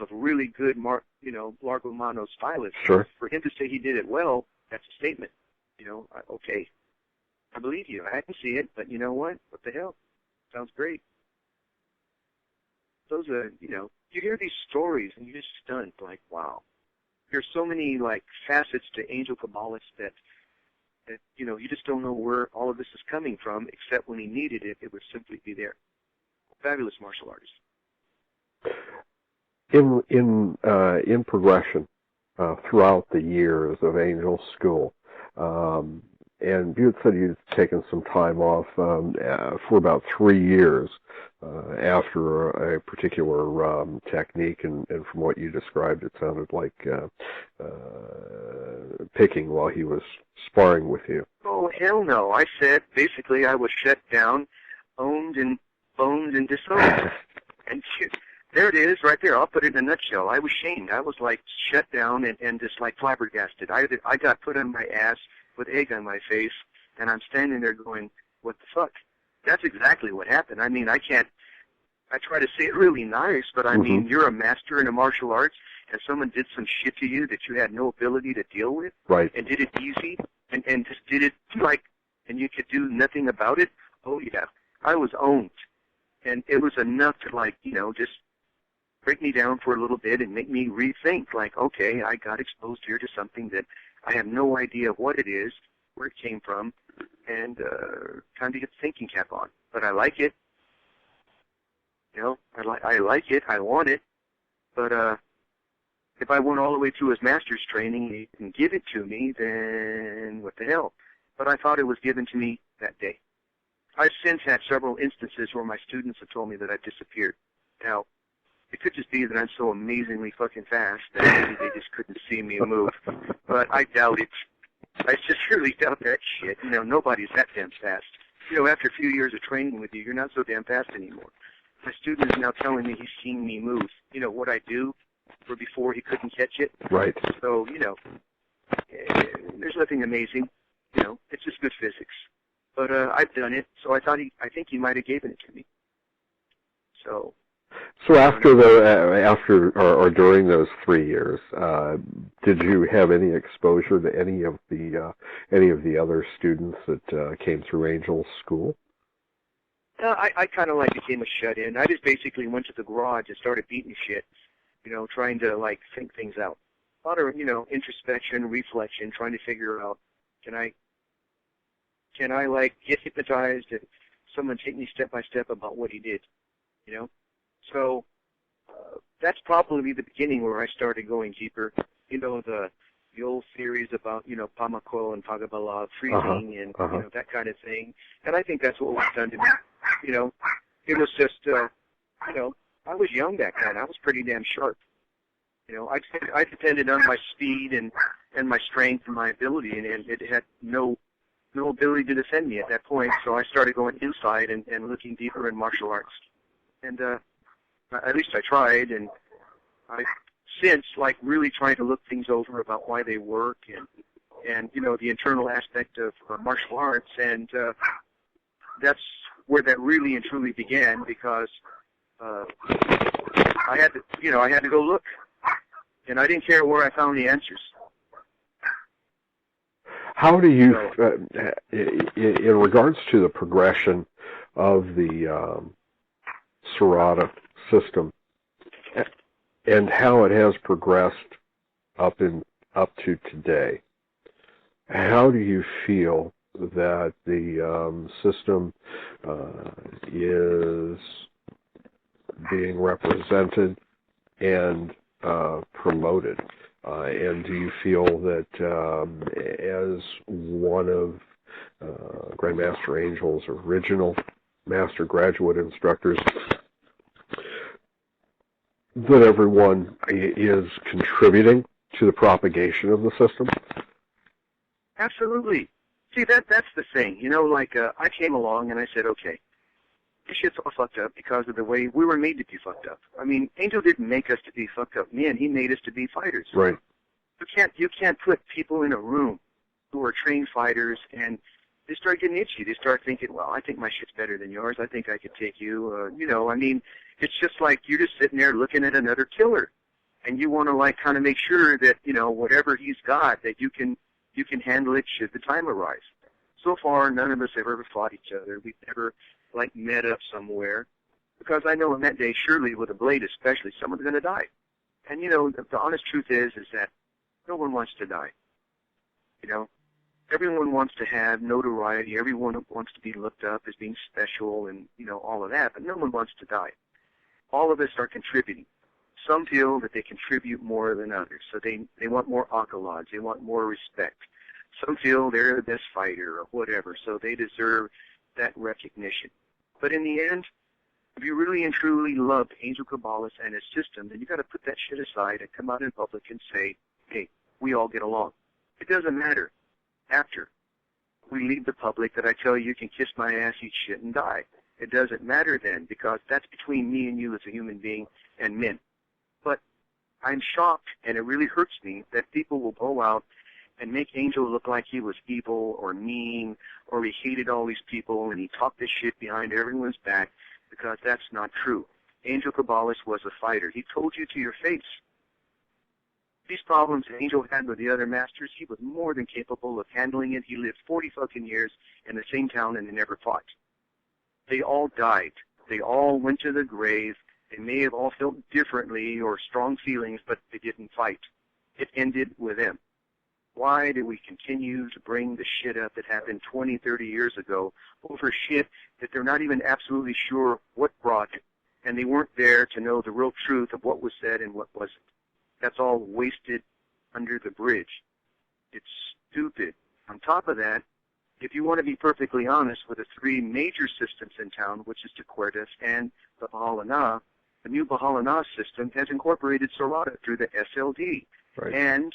of really good, Largo Mano stylists. Sure. For him to say he did it well, that's a statement. Okay. I believe you. I can see it, but you know what? What the hell? Sounds great. Those are, you hear these stories and you're just stunned, like, wow. There's so many, facets to Angel Cabales that you just don't know where all of this is coming from, except when he needed it, it would simply be there. Fabulous martial artist. In progression throughout the years of Angel School, and you had said you'd taken some time off for about 3 years after a particular technique, and from what you described, it sounded like picking while he was sparring with you? Oh, hell no. I said, basically, I was shut down, owned and boned and disowned. And there it is, right there. I'll put it in a nutshell. I was shamed. I was, like, shut down and just, like, flabbergasted. I got put on my ass with egg on my face, and I'm standing there going, what the fuck? That's exactly what happened. I mean, I try to say it really nice, but I mean, you're a master in a martial arts, and someone did some shit to you that you had no ability to deal with, right? And did it easy, and just did it like, and you could do nothing about it. Oh yeah, I was owned, and it was enough to, like, you know, just break me down for a little bit and make me rethink. Like, okay, I got exposed here to something that I have no idea what it is, where it came from, and time to get the thinking cap on. But I like it. You know, I like it. I want it. But if I went all the way through his master's training and he didn't give it to me, then what the hell? But I thought it was given to me that day. I've since had several instances where my students have told me that I've disappeared. Now, it could just be that I'm so amazingly fucking fast that maybe they just couldn't see me move. But I doubt it. I sincerely doubt that shit. You know, nobody's that damn fast. You know, after a few years of training with you, you're not so damn fast anymore. My student is now telling me he's seen me move. You know, what I do, where before he couldn't catch it. Right. So, you know, there's nothing amazing. You know, it's just good physics. But I've done it, so I think he might have given it to me. So after or during those 3 years, did you have any exposure to any of the other students that came through Angel's school? I kind of like became a shut-in. I just basically went to the garage and started beating shit, you know, trying to, like, think things out. A lot of, you know, introspection, reflection, trying to figure out, can I like, get hypnotized and someone take me step by step about what he did, you know? So that's probably the beginning where I started going deeper. You know, the old theories about, you know, Pamako and Pagabala, freezing and, you know, that kind of thing. And I think that's what was done to me. You know, it was just, you know, I was young back then. I was pretty damn sharp. You know, I depended on my speed and my strength and my ability, and it had no ability to defend me at that point. So I started going inside and looking deeper in martial arts. And at least I tried, and I since, like, really trying to look things over about why they work and you know, the internal aspect of martial arts, and that's where that really and truly began, because I had to go look, and I didn't care where I found the answers. How do you, in regards to the progression of the Serrata system and how it has progressed up to today, how do you feel that the system is being represented and promoted? And do you feel that as one of Grandmaster Angel's original master graduate instructors, that everyone is contributing to the propagation of the system? Absolutely. See, that's the thing. You know, like, I came along and I said, okay, this shit's all fucked up because of the way we were made to be fucked up. I mean, Angel didn't make us to be fucked up men. He made us to be fighters. Right. You can't put people in a room who are trained fighters and they start getting itchy. They start thinking, well, I think my shit's better than yours. I think I could take you. You know, I mean, it's just like you're just sitting there looking at another killer, and you want to, like, kind of make sure that, you know, whatever he's got, that you can handle it should the time arise. So far, none of us have ever fought each other. We've never, like, met up somewhere, because I know in that day, surely with a blade especially, someone's going to die. And, you know, the honest truth is that no one wants to die. You know, everyone wants to have notoriety. Everyone wants to be looked up as being special and, you know, all of that, but no one wants to die. All of us are contributing. Some feel that they contribute more than others, so they want more accolades. They want more respect. Some feel they're the best fighter or whatever, so they deserve that recognition. But in the end, if you really and truly love Angel Cabales and his system, then you got to put that shit aside and come out in public and say, hey, we all get along. It doesn't matter after we leave the public that I tell you can kiss my ass, eat shit, and die. It doesn't matter then, because that's between me and you as a human being and men. But I'm shocked, and it really hurts me, that people will go out and make Angel look like he was evil or mean, or he hated all these people and he talked this shit behind everyone's back, because that's not true. Angel Cabales was a fighter. He told you to your face. These problems Angel had with the other masters, he was more than capable of handling it. He lived 40 fucking years in the same town and they never fought. They all died. They all went to the grave. They may have all felt differently or strong feelings, but they didn't fight. It ended with them. Why do we continue to bring the shit up that happened 20, 30 years ago over shit that they're not even absolutely sure what brought it, and they weren't there to know the real truth of what was said and what wasn't? That's all wasted under the bridge. It's stupid. On top of that, if you want to be perfectly honest, with the three major systems in town, which is the Cuerdas and the Bahalana, the new Bahalana system has incorporated Serrata through the SLD. Right. And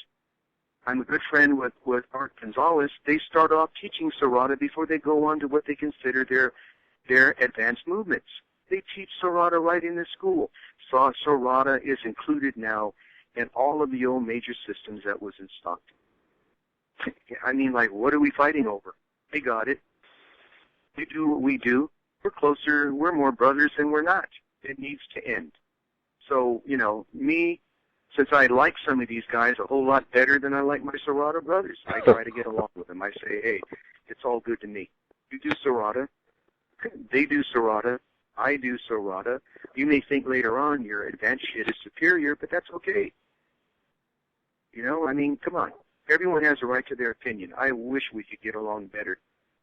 I'm a good friend with Art Gonzalez. They start off teaching Serrata before they go on to what they consider their advanced movements. They teach Serrata right in the school. So Serrata is included now in all of the old major systems that was in Stockton. I mean, like, what are we fighting over? They got it. We do what we do. We're closer. We're more brothers than we're not. It needs to end. So, you know, me, since I like some of these guys a whole lot better than I like my Serrata brothers, I try to get along with them. I say, hey, it's all good to me. You do Serrata. They do Serrata. I do Serrata. You may think later on your advanced shit is superior, but that's okay. You know, I mean, come on. Everyone has a right to their opinion. I wish we could get along better.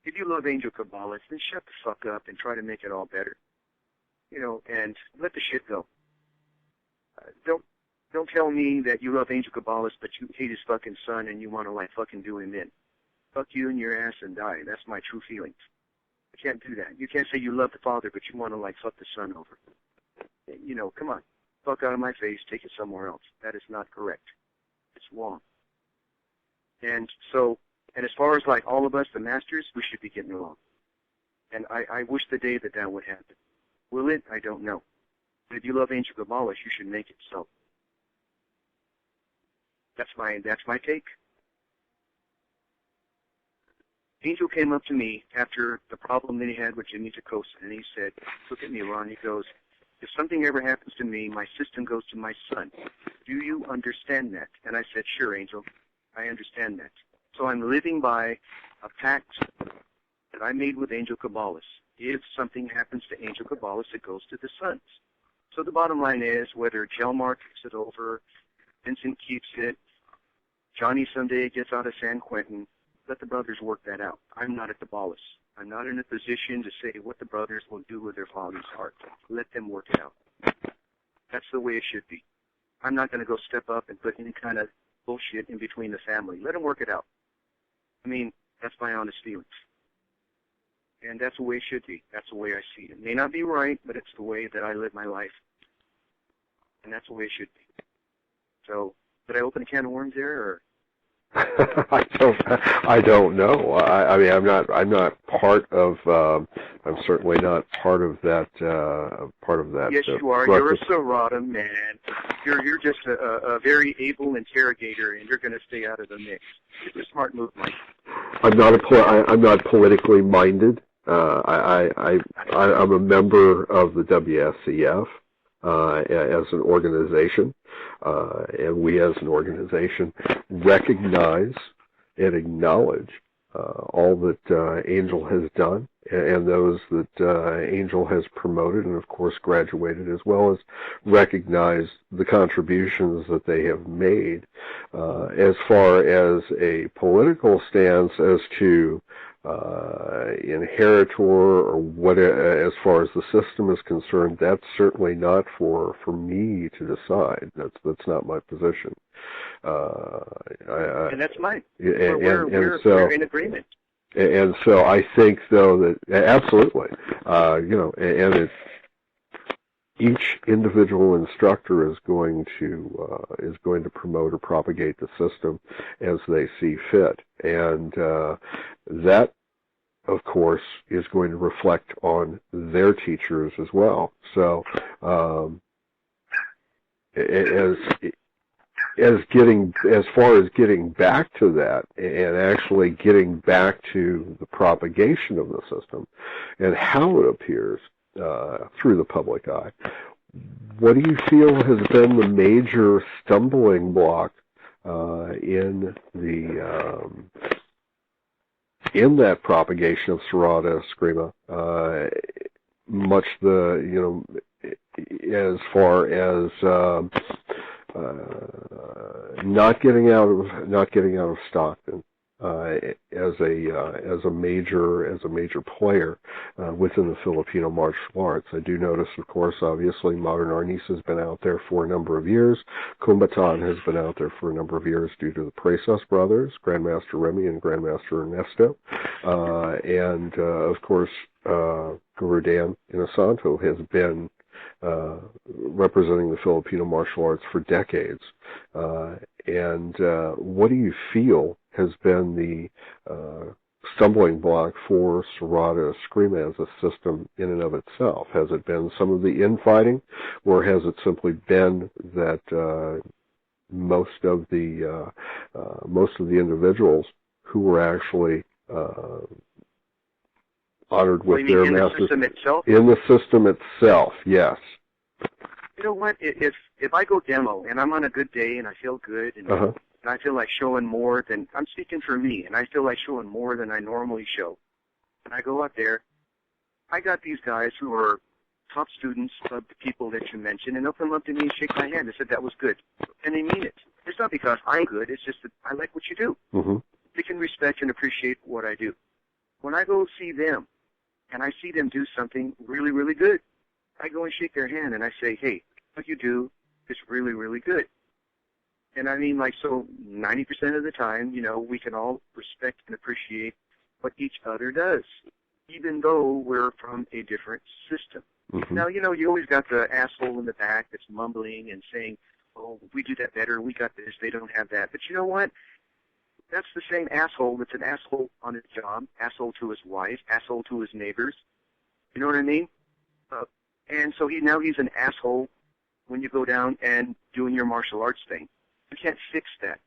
If you love Angel Cabales, then shut the fuck up and try to make it all better. You know, and let the shit go. Don't tell me that you love Angel Cabales, but you hate his fucking son and you want to, like, fucking do him in. Fuck you in your ass and die. That's my true feelings. You can't do that. You can't say you love the father, but you want to, like, fuck the son over. You know, come on. Fuck out of my face. Take it somewhere else. That is not correct. It's wrong. And so, and as far as, like, all of us, the masters, we should be getting along. And I wish the day that would happen. Will it? I don't know. But if you love Angel Cabales, you should make it so. That's my take. Angel came up to me after the problem that he had with Jimmy Tacosa, and he said, look at me, Ron. He goes, if something ever happens to me, my system goes to my son. Do you understand that? And I said, sure, Angel. I understand that. So I'm living by a pact that I made with Angel Cabales. If something happens to Angel Cabales, it goes to the sons. So the bottom line is, whether Jelmar takes it over, Vincent keeps it, Johnny someday gets out of San Quentin, let the brothers work that out. I'm not at the Cabales. I'm not in a position to say what the brothers will do with their father's heart. Let them work it out. That's the way it should be. I'm not going to go step up and put any kind of bullshit in between the family. Let them work it out. I mean, that's my honest feelings. And that's the way it should be. That's the way I see it. It may not be right, but it's the way that I live my life. And that's the way it should be. So, did I open a can of worms there, or? I don't know. I mean, I'm not part of. I'm certainly not part of that. Yes, you are. You're a Serrata man. You're just a very able interrogator, and you're going to stay out of the mix. It's a smart move, Mike. I'm not politically minded. I'm a member of the WSCF as an organization. And we as an organization recognize and acknowledge all that Angel has done and those that Angel has promoted and, of course, graduated, as well as recognize the contributions that they have made. As far as a political stance as to inheritor or what, as far as the system is concerned, that's certainly not for me to decide. That's not my position. And that's mine. We're in agreement. And so I think, though, that absolutely, you know, and each individual instructor is going to promote or propagate the system as they see fit, and that, of course, is going to reflect on their teachers as well. So, as far as getting back to that and actually getting back to the propagation of the system and how it appears through the public eye, what do you feel has been the major stumbling block in that propagation of Serrata Eskrima, as far as not getting out of Stockton as a major player within the Filipino martial arts. I do notice, of course, obviously, Modern Arnis has been out there for a number of years. Kumbatan has been out there for a number of years due to the Presos brothers, Grandmaster Remy and Grandmaster Ernesto, and of course, Guru Dan Inosanto has been representing the Filipino martial arts for decades. And what do you feel has been the stumbling block for Serrata Eskrima as a system in and of itself? Has it been some of the infighting, or has it simply been that most of the individuals who were actually honored with their masters in the system itself? Yes. You know what? If I go demo and I'm on a good day and I feel good and, and I feel like showing more than, I'm speaking for me, and I feel like showing more than I normally show, and I go out there, I got these guys who are top students of the people that you mentioned, and they'll come up to me and shake my hand and say, that was good. And they mean it. It's not because I'm good. It's just that I like what you do. Mm-hmm. They can respect and appreciate what I do. When I go see them and I see them do something really, really good, I go and shake their hand and I say, hey, what you do is really, really good. And I mean, like, so 90% of the time, you know, we can all respect and appreciate what each other does, even though we're from a different system. Mm-hmm. Now, you know, you always got the asshole in the back that's mumbling and saying, oh, we do that better, we got this, they don't have that. But you know what? That's the same asshole that's an asshole on his job, asshole to his wife, asshole to his neighbors. You know what I mean? And so he's an asshole when you go down and doing your martial arts thing. You can't fix that.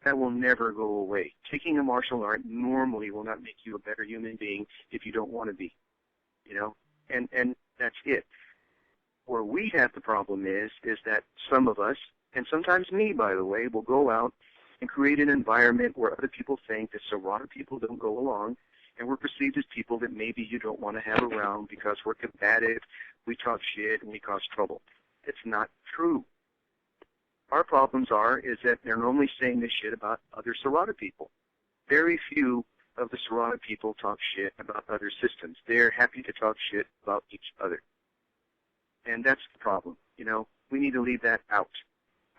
That will never go away. Taking a martial art normally will not make you a better human being if you don't want to be. You know? And that's it. Where we have the problem is that some of us, and sometimes me, by the way, will go out and create an environment where other people think that Serrata people don't go along, and we're perceived as people that maybe you don't want to have around because we're combative, we talk shit, and we cause trouble. It's not true. Our problems is that they're normally saying this shit about other Serrata people. Very few of the Serrata people talk shit about other systems. They're happy to talk shit about each other. And that's the problem. You know, we need to leave that out.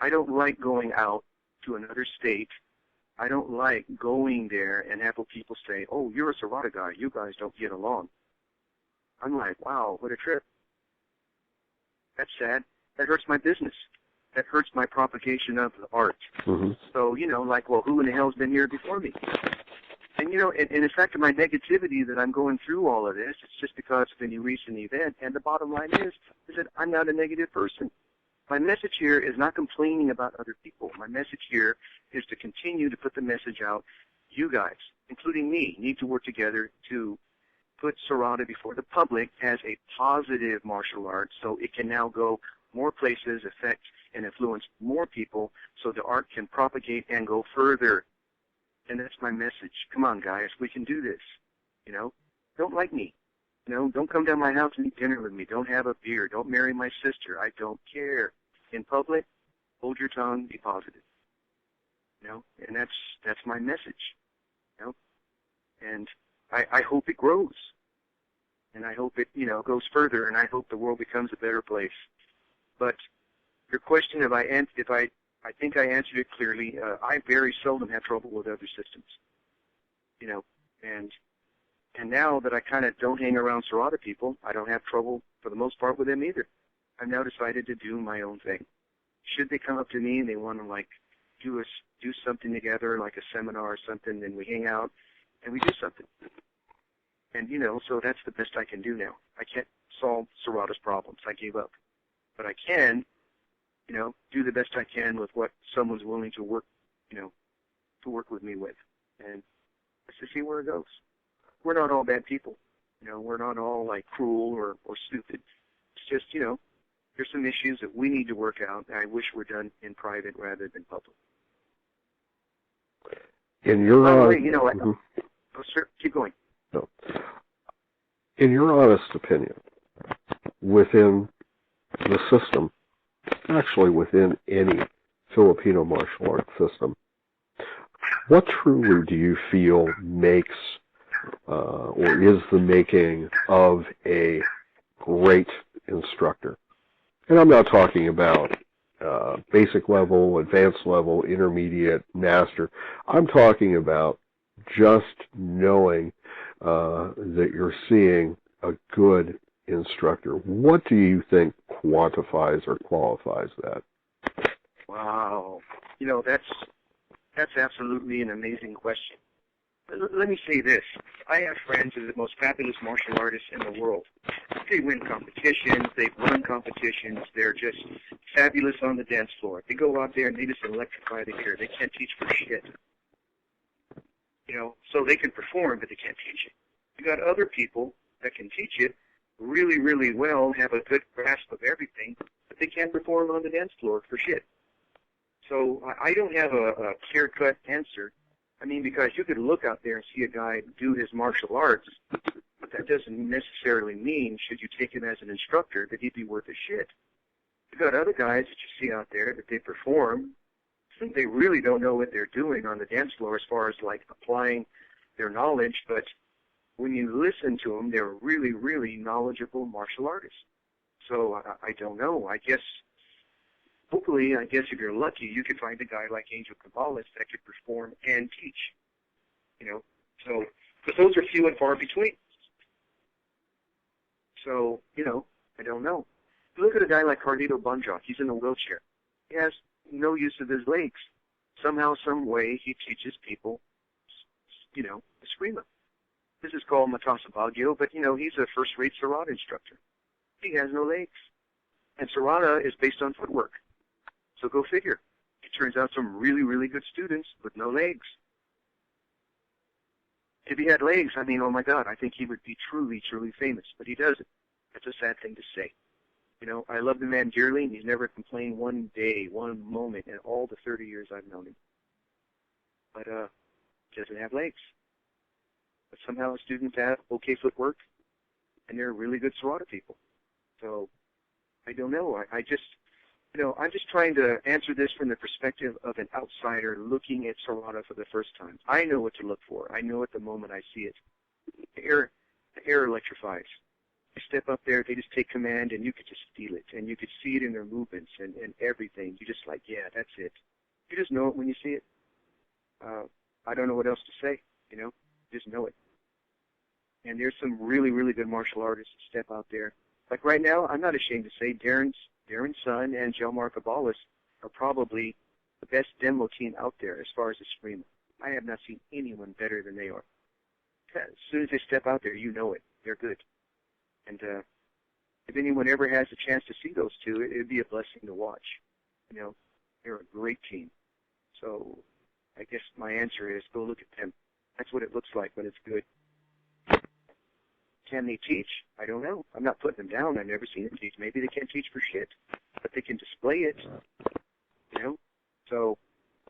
I don't like going out to another state. I don't like going there and having people say, oh, you're a Serrata guy, you guys don't get along. I'm like, wow, what a trip. That's sad. That hurts my business. That hurts my propagation of the art. Mm-hmm. So, you know, like, well, who in the hell's been here before me? And, you know, and in fact, my negativity that I'm going through all of this, it's just because of any recent event. And the bottom line is that I'm not a negative person. My message here is not complaining about other people. My message here is to continue to put the message out. You guys, including me, need to work together to put Serrata before the public as a positive martial art so it can now go more places, affect and influence more people so the art can propagate and go further. And that's my message. Come on, guys, we can do this. You know, don't like me. You know, don't come down my house and eat dinner with me. Don't have a beer. Don't marry my sister. I don't care. In public, hold your tongue, be positive. You know, and that's my message. You know, and I hope it grows. And I hope it, you know, goes further, and I hope the world becomes a better place. But your question, I think I answered it clearly. I very seldom have trouble with other systems. You know, and now that I kind of don't hang around Serrata people, I don't have trouble, for the most part, with them either. I've now decided to do my own thing. Should they come up to me and they want to like do something together, like a seminar or something, then we hang out and we do something. And so that's the best I can do now. I can't solve Serrato's problems. I gave up, but I can, do the best I can with what someone's willing to work, to work with me with, and just to see where it goes. We're not all bad people. We're not all like cruel or stupid. It's just, there's some issues that we need to work out, and I wish were done in private rather than public. In your oh, sir, keep going. No. In your honest opinion, within the system, actually within any Filipino martial arts system, what truly do you feel makes or is the making of a great instructor? And I'm not talking about basic level, advanced level, intermediate, master. I'm talking about just knowing that you're seeing a good instructor. What do you think quantifies or qualifies that? Wow. That's absolutely an amazing question. Let me say this. I have friends who are the most fabulous martial artists in the world. They win competitions. They've won competitions. They're just fabulous on the dance floor. They go out there and they just electrify the air. They can't teach for shit. So they can perform, but they can't teach it. You got other people that can teach it really, really well, have a good grasp of everything, but they can't perform on the dance floor for shit. So I don't have a clear-cut answer. I mean, because you could look out there and see a guy do his martial arts, but that doesn't necessarily mean, should you take him as an instructor, that he'd be worth a shit. You got other guys that you see out there that they perform. They really don't know what they're doing on the dance floor as far as like applying their knowledge, but when you listen to them, they're really, really knowledgeable martial artists. So I don't know. I guess, hopefully, if you're lucky, you could find a guy like Angel Cabales that could perform and teach. So, but those are few and far between. So, I don't know. Look at a guy like Carlito Bunjock. He's in a wheelchair. He has no use of his legs. Somehow, some way, he teaches people, Eskrima. This is called Matasa Baguio, but, he's a first-rate Serrata instructor. He has no legs. And Serrata is based on footwork. So go figure. It turns out some really, really good students with no legs. If he had legs, oh my God, I think he would be truly, truly famous. But he doesn't. That's a sad thing to say. I love the man dearly, and he's never complained one day, one moment in all the 30 years I've known him. But he doesn't have legs. But somehow the students have okay footwork, and they're really good Serrata people. So I don't know. I'm just trying to answer this from the perspective of an outsider looking at Serrata for the first time. I know what to look for. I know it the moment I see it. The air electrifies. They step up there, they just take command, and you could just feel it, and you could see it in their movements and everything. You just like, yeah, that's it. You just know it when you see it. I don't know what else to say, just know it. And there's some really, really good martial artists that step out there. Like right now, I'm not ashamed to say Darren's son and Gelmar Cabales are probably the best demo team out there as far as Eskrima. I have not seen anyone better than they are. As soon as they step out there, you know it. They're good. And if anyone ever has a chance to see those two, it would be a blessing to watch. They're a great team. So I guess my answer is go look at them. That's what it looks like when it's good. Can they teach? I don't know. I'm not putting them down. I've never seen them teach. Maybe they can't teach for shit, but they can display it. So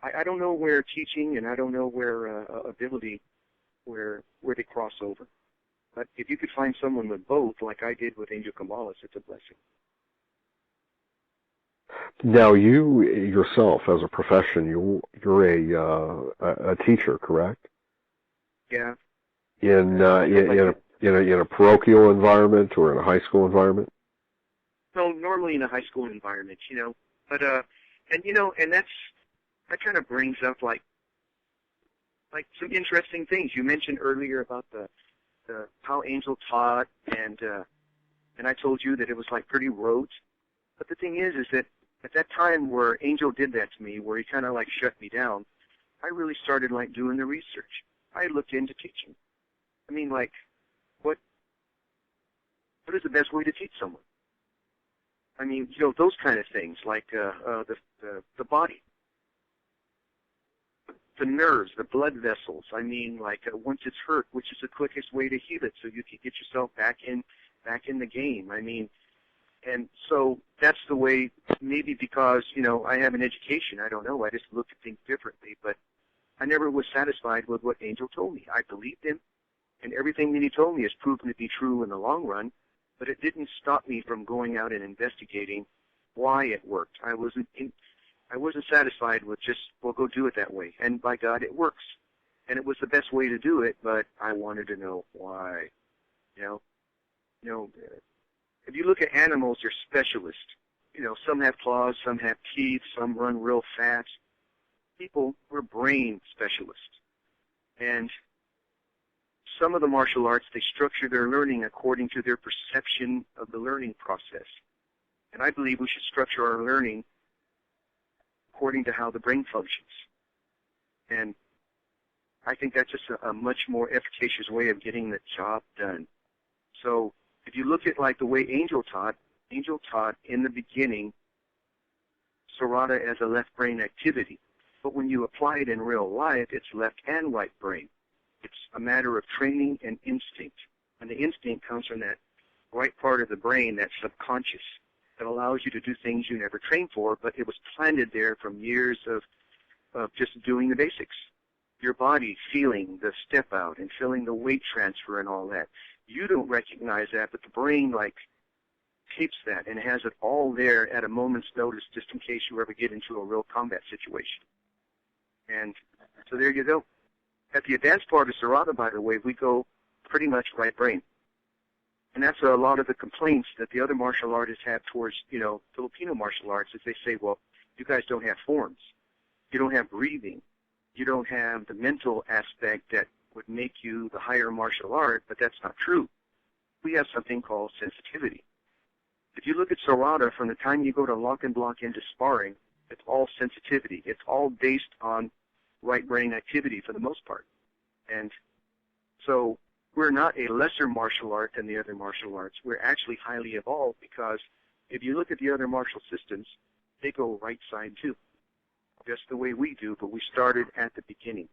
I don't know where teaching and I don't know where ability, where they cross over. But if you could find someone with both, like I did with Angel Cabales, it's a blessing. Now, you yourself, as a profession, you're a teacher, correct? Yeah. In a parochial environment or in a high school environment? No, normally in a high school environment, But and that kind of brings up like some interesting things. You mentioned earlier about the how Angel taught, and I told you that it was like pretty rote. But the thing is that at that time where Angel did that to me, where he kind of like shut me down, I really started like doing the research. I looked into teaching. I mean, like, what is the best way to teach someone? I mean, you know, those kind of things, like the body, the nerves, the blood vessels. I mean, like once it's hurt, which is the quickest way to heal it, so you can get yourself back in the game. I mean, and so that's the way. Maybe because I have an education, I don't know. I just look at things differently, but I never was satisfied with what Angel told me. I believed him, and everything that he told me has proven to be true in the long run. But it didn't stop me from going out and investigating why it worked. I wasn't satisfied with just, well, go do it that way. And by God, it works. And it was the best way to do it, but I wanted to know why. You know, if you look at animals, they're specialists. Some have claws, some have teeth, some run real fast. People, we're brain specialists. And some of the martial arts, they structure their learning according to their perception of the learning process. And I believe we should structure our learning according to how the brain functions. And I think that's just a much more efficacious way of getting the job done. So if you look at like the way Angel taught in the beginning Sarada as a left brain activity. But when you apply it in real life, it's left and right brain. It's a matter of training and instinct. And the instinct comes from that right part of the brain, that subconscious, that allows you to do things you never trained for, but it was planted there from years of just doing the basics. Your body feeling the step out and feeling the weight transfer and all that. You don't recognize that, but the brain keeps that and has it all there at a moment's notice just in case you ever get into a real combat situation. And so there you go. At the advanced part of Sarada, by the way, we go pretty much right brain. And that's a lot of the complaints that the other martial artists have towards, Filipino martial arts, is they say, well, you guys don't have forms. You don't have breathing. You don't have the mental aspect that would make you the higher martial art, but that's not true. We have something called sensitivity. If you look at Sarada, from the time you go to lock and block into sparring, it's all sensitivity. It's all based on right brain activity for the most part. And so we're not a lesser martial art than the other martial arts. We're actually highly evolved because if you look at the other martial systems, they go right side too, just the way we do, but we started at the beginning.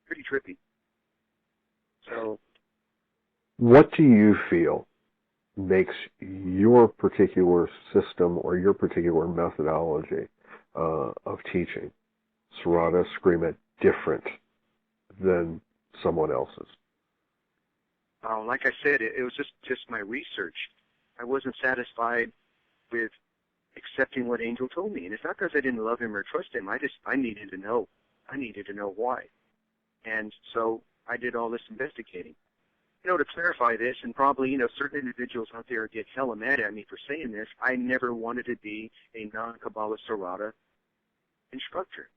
Pretty trippy. So, what do you feel makes your particular system or your particular methodology of teaching Sarada Eskrima different than someone else's? Like I said, it was just my research. I wasn't satisfied with accepting what Angel told me. And it's not because I didn't love him or trust him. I needed to know. I needed to know why. And so I did all this investigating. To clarify this, and probably, certain individuals out there get hella mad at me for saying this, I never wanted to be a non-Kabbalah Sarada instructor.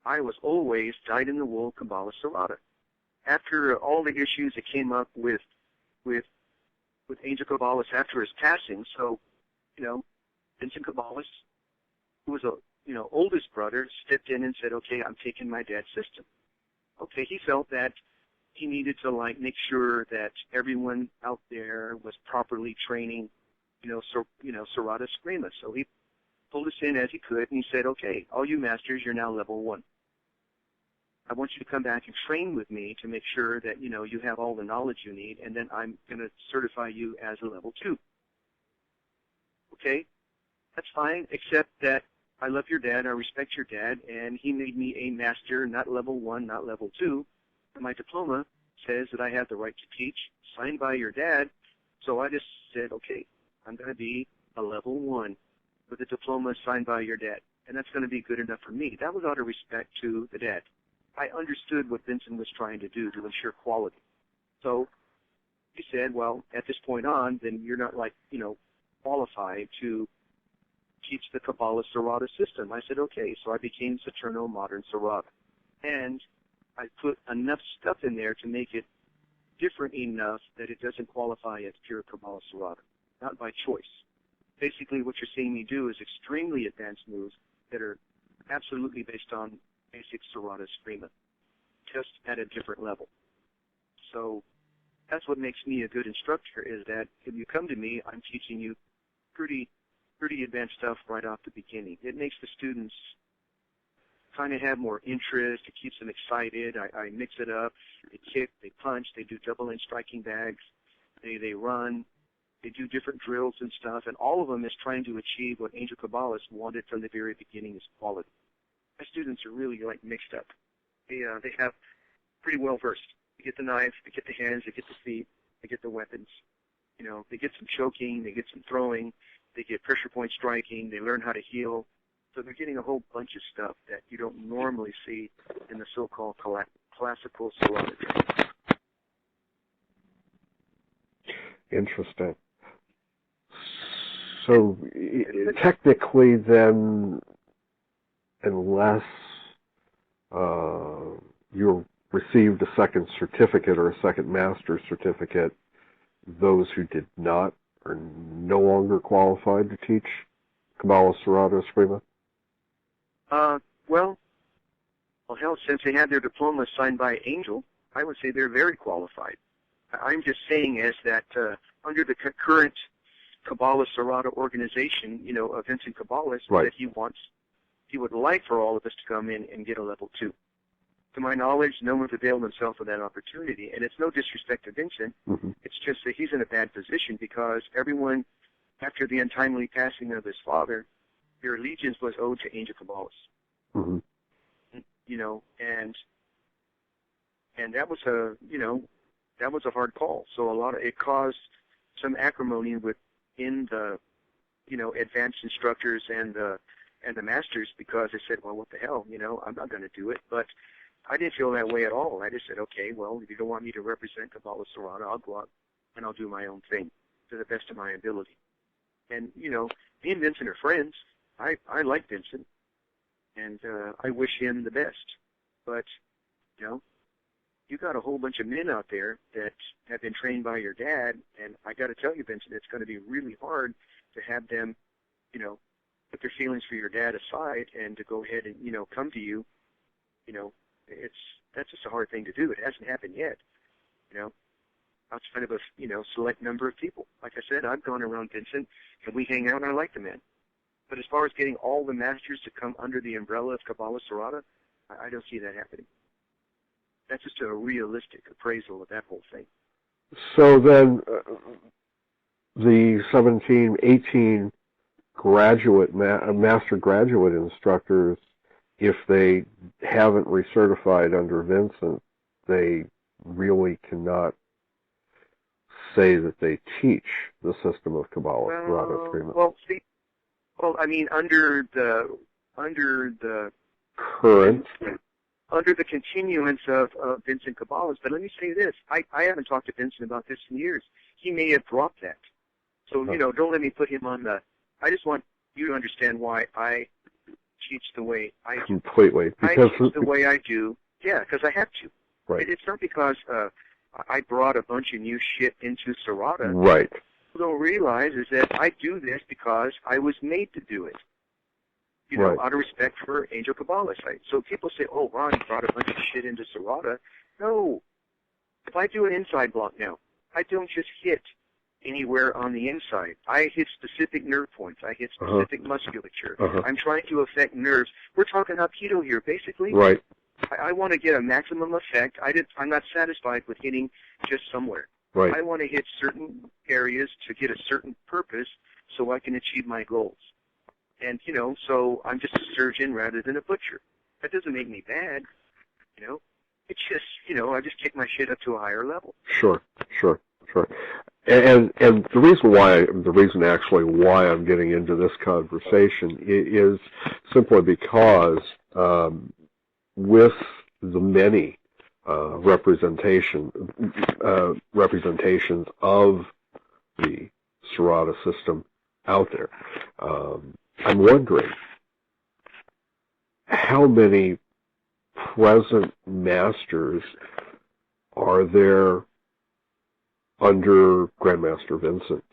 I was always dyed-in-the-wool Kabbalah Sarada. After all the issues that came up with Angel Cabales after his passing, so, Vincent Cabales, who was oldest brother, stepped in and said, okay, I'm taking my dad's system. Okay, he felt that he needed to make sure that everyone out there was properly training, Sarada Eskrima. So he pulled us in as he could, and he said, okay, all you masters, you're now level 1. I want you to come back and train with me to make sure that, you have all the knowledge you need, and then I'm going to certify you as a level 2. Okay, that's fine, except that I love your dad, I respect your dad, and he made me a master, not level 1, not level 2. And my diploma says that I have the right to teach, signed by your dad, so I just said, okay, I'm going to be a level 1 with a diploma signed by your dad, and that's going to be good enough for me. That was out of respect to the dad. I understood what Vincent was trying to do to ensure quality. So he said, well, at this point on, then you're not qualified to teach the Kabbalah Sarada system. I said, okay, so I became Saturno Modern Sarada. And I put enough stuff in there to make it different enough that it doesn't qualify as pure Kabbalah Sarada, not by choice. basically what you're seeing me do is extremely advanced moves that are absolutely based on basic Serrata Eskrima, just at a different level. So that's what makes me a good instructor, is that if you come to me, I'm teaching you pretty advanced stuff right off the beginning. It makes the students kind of have more interest. It keeps them excited. I mix it up. They kick, they punch, they do double-in striking bags, they run, they do different drills and stuff, and all of them is trying to achieve what Angel Cabales wanted from the very beginning, is quality. My students are really like mixed up. They have pretty well versed. They get the knife, they get the hands, they get the feet, they get the weapons. You know, they get some choking, they get some throwing, they get pressure point striking, they learn how to heal. So they're getting a whole bunch of stuff that you don't normally see in the so-called classical Serrata training. Interesting. So technically then, unless you received a second certificate or a second master's certificate, those who did not are no longer qualified to teach Cabales Serrata Eskrima? Well, hell, since they had their diploma signed by Angel, I would say they're very qualified. I'm just saying is that under the current Cabales Serrata organization, you know, of Vincent Cabales, right, that he would like for all of us to come in and get a level 2. To my knowledge, no one's availed himself of that opportunity, and it's no disrespect to Vincent. Mm-hmm. It's just that he's in a bad position because everyone, after the untimely passing of his father, their allegiance was owed to Angel Cabales. Mm-hmm. You know, and that was a hard call. So it caused some acrimony within the, you know, advanced instructors and the masters, because they said, well, what the hell, you know, I'm not going to do it. But I didn't feel that way at all. I just said, okay, well, if you don't want me to represent Cabales Serrata, I'll go out and I'll do my own thing to the best of my ability. And, you know, me and Vincent are friends. I like Vincent, and I wish him the best. But, you know, you got a whole bunch of men out there that have been trained by your dad, and I got to tell you, Vincent, it's going to be really hard to have them, you know, put their feelings for your dad aside and to go ahead and, you know, come to you. You know, that's just a hard thing to do. It hasn't happened yet, you know, outside of a, you know, select number of people. Like I said, I've gone around Vincent, and we hang out, and I like the man. But as far as getting all the masters to come under the umbrella of Cabales Serrata, I don't see that happening. That's just a realistic appraisal of that whole thing. So then the 17, 18 master graduate instructors, if they haven't recertified under Vincent, they really cannot say that they teach the system of Cabales Serrata Eskrima. Well, see, I mean, under the current, under the continuance of Vincent Cabales. But let me say this: I haven't talked to Vincent about this in years. He may have dropped that. So, you know, don't let me put him on the. I just want you to understand why I teach the way I do. Completely. Because I teach the way I do. Yeah, because I have to. Right. It's not because I brought a bunch of new shit into Serrata. Right. What don't realize is that I do this because I was made to do it. You know, out of respect for Angel Cabales. So people say, oh, Ron, you brought a bunch of shit into Serrata. No. If I do an inside block now, I don't just hit anywhere on the inside. I hit specific nerve points. I hit specific musculature. I'm trying to affect nerves. We're talking Hapkido here, basically. Right. I want to get a maximum effect. I'm not satisfied with hitting just somewhere. Right. I want to hit certain areas to get a certain purpose so I can achieve my goals. And, you know, so I'm just a surgeon rather than a butcher. That doesn't make me bad, you know. It's just, you know, I just kick my shit up to a higher level. Sure. And the reason actually why I'm getting into this conversation is simply because with the many representations of the Serrata system out there, I'm wondering how many present masters are there under Grandmaster Vincent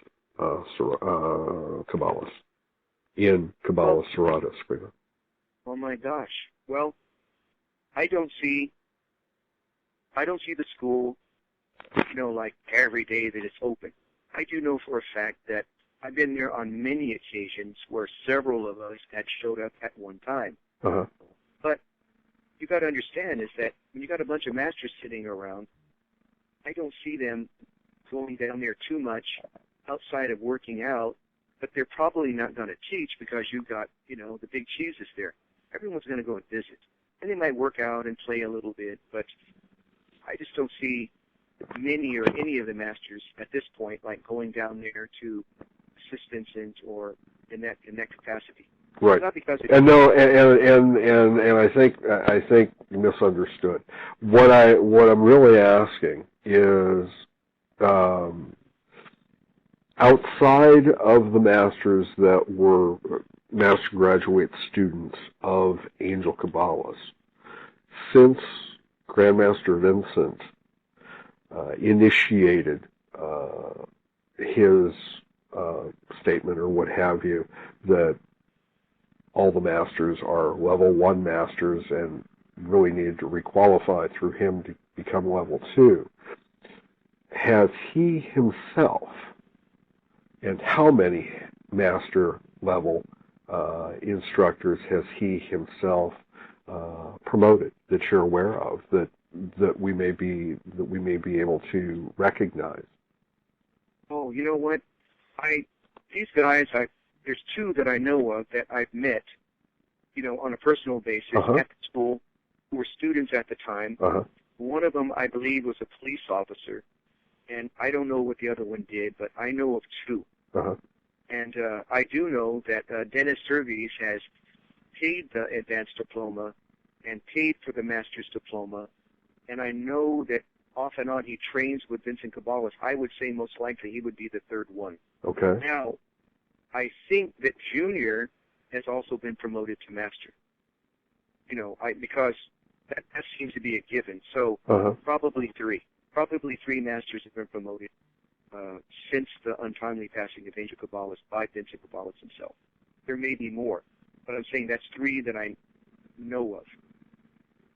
Cabales, in Cabales Serrata Escrima. Oh my gosh. Well, I don't see the school, like every day that it's open. I do know for a fact that I've been there on many occasions where several of us had showed up at one time. Uh-huh. But you got to understand is that when you got a bunch of masters sitting around, I don't see them going down there too much outside of working out, but they're probably not going to teach because you've got, the big cheeses there. Everyone's going to go and visit. And they might work out and play a little bit, but I just don't see many or any of the masters at this point like going down there to assist Vincent or in that capacity. Right. Not because and I think you misunderstood. What I'm really asking is, outside of the masters that were master graduate students of Angel Cabales, since Grandmaster Vincent initiated his statement or what have you, that all the masters are level 1 masters and really needed to requalify through him to become level 2, has he himself, and how many master level instructors has he himself promoted that you're aware of, that we may be able to recognize? Oh, you know what? These guys, there's 2 that I know of that I've met, on a personal basis Uh-huh. at the school, who were students at the time. Uh-huh. One of them, I believe, was a police officer, and I don't know what the other one did, but I know of 2. Uh-huh. And I do know that Dennis Servies has paid the advanced diploma and paid for the master's diploma, and I know that off and on he trains with Vincent Cabales. I would say most likely he would be the 3rd one. Okay. Now, I think that Junior has also been promoted to master. Because that seems to be a given. So Uh-huh. probably 3. Probably 3 masters have been promoted since the untimely passing of Angel Cabales by Vincent Cabales himself. There may be more, but I'm saying that's 3 that I know of.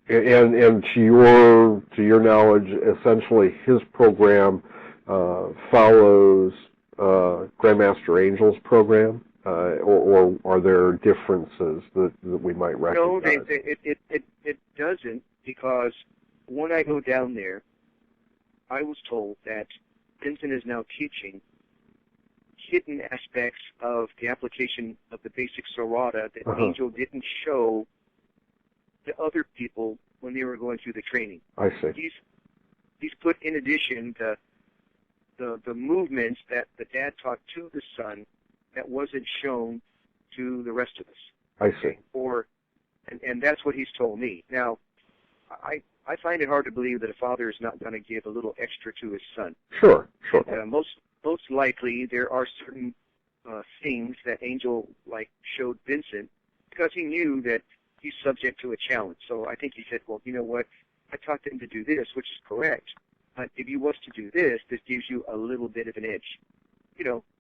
And to your knowledge, essentially his program follows Grandmaster Angel's program, or are there differences that we might recognize? No, it doesn't, because when I go down there, I was told that Vincent is now teaching hidden aspects of the application of the basic Serrata that Uh-huh. Angel didn't show the other people when they were going through the training. I see. He's put in addition the movements that the dad taught to the son that wasn't shown to the rest of us. I see. And that's what he's told me. Now, I find it hard to believe that a father is not going to give a little extra to his son. Sure. And, most likely there are certain things that Angel showed Vincent because he knew that he's subject to a challenge. So I think he said, well, you know what? I taught them to do this, which is correct. But if you was to do this, this gives you a little bit of an edge.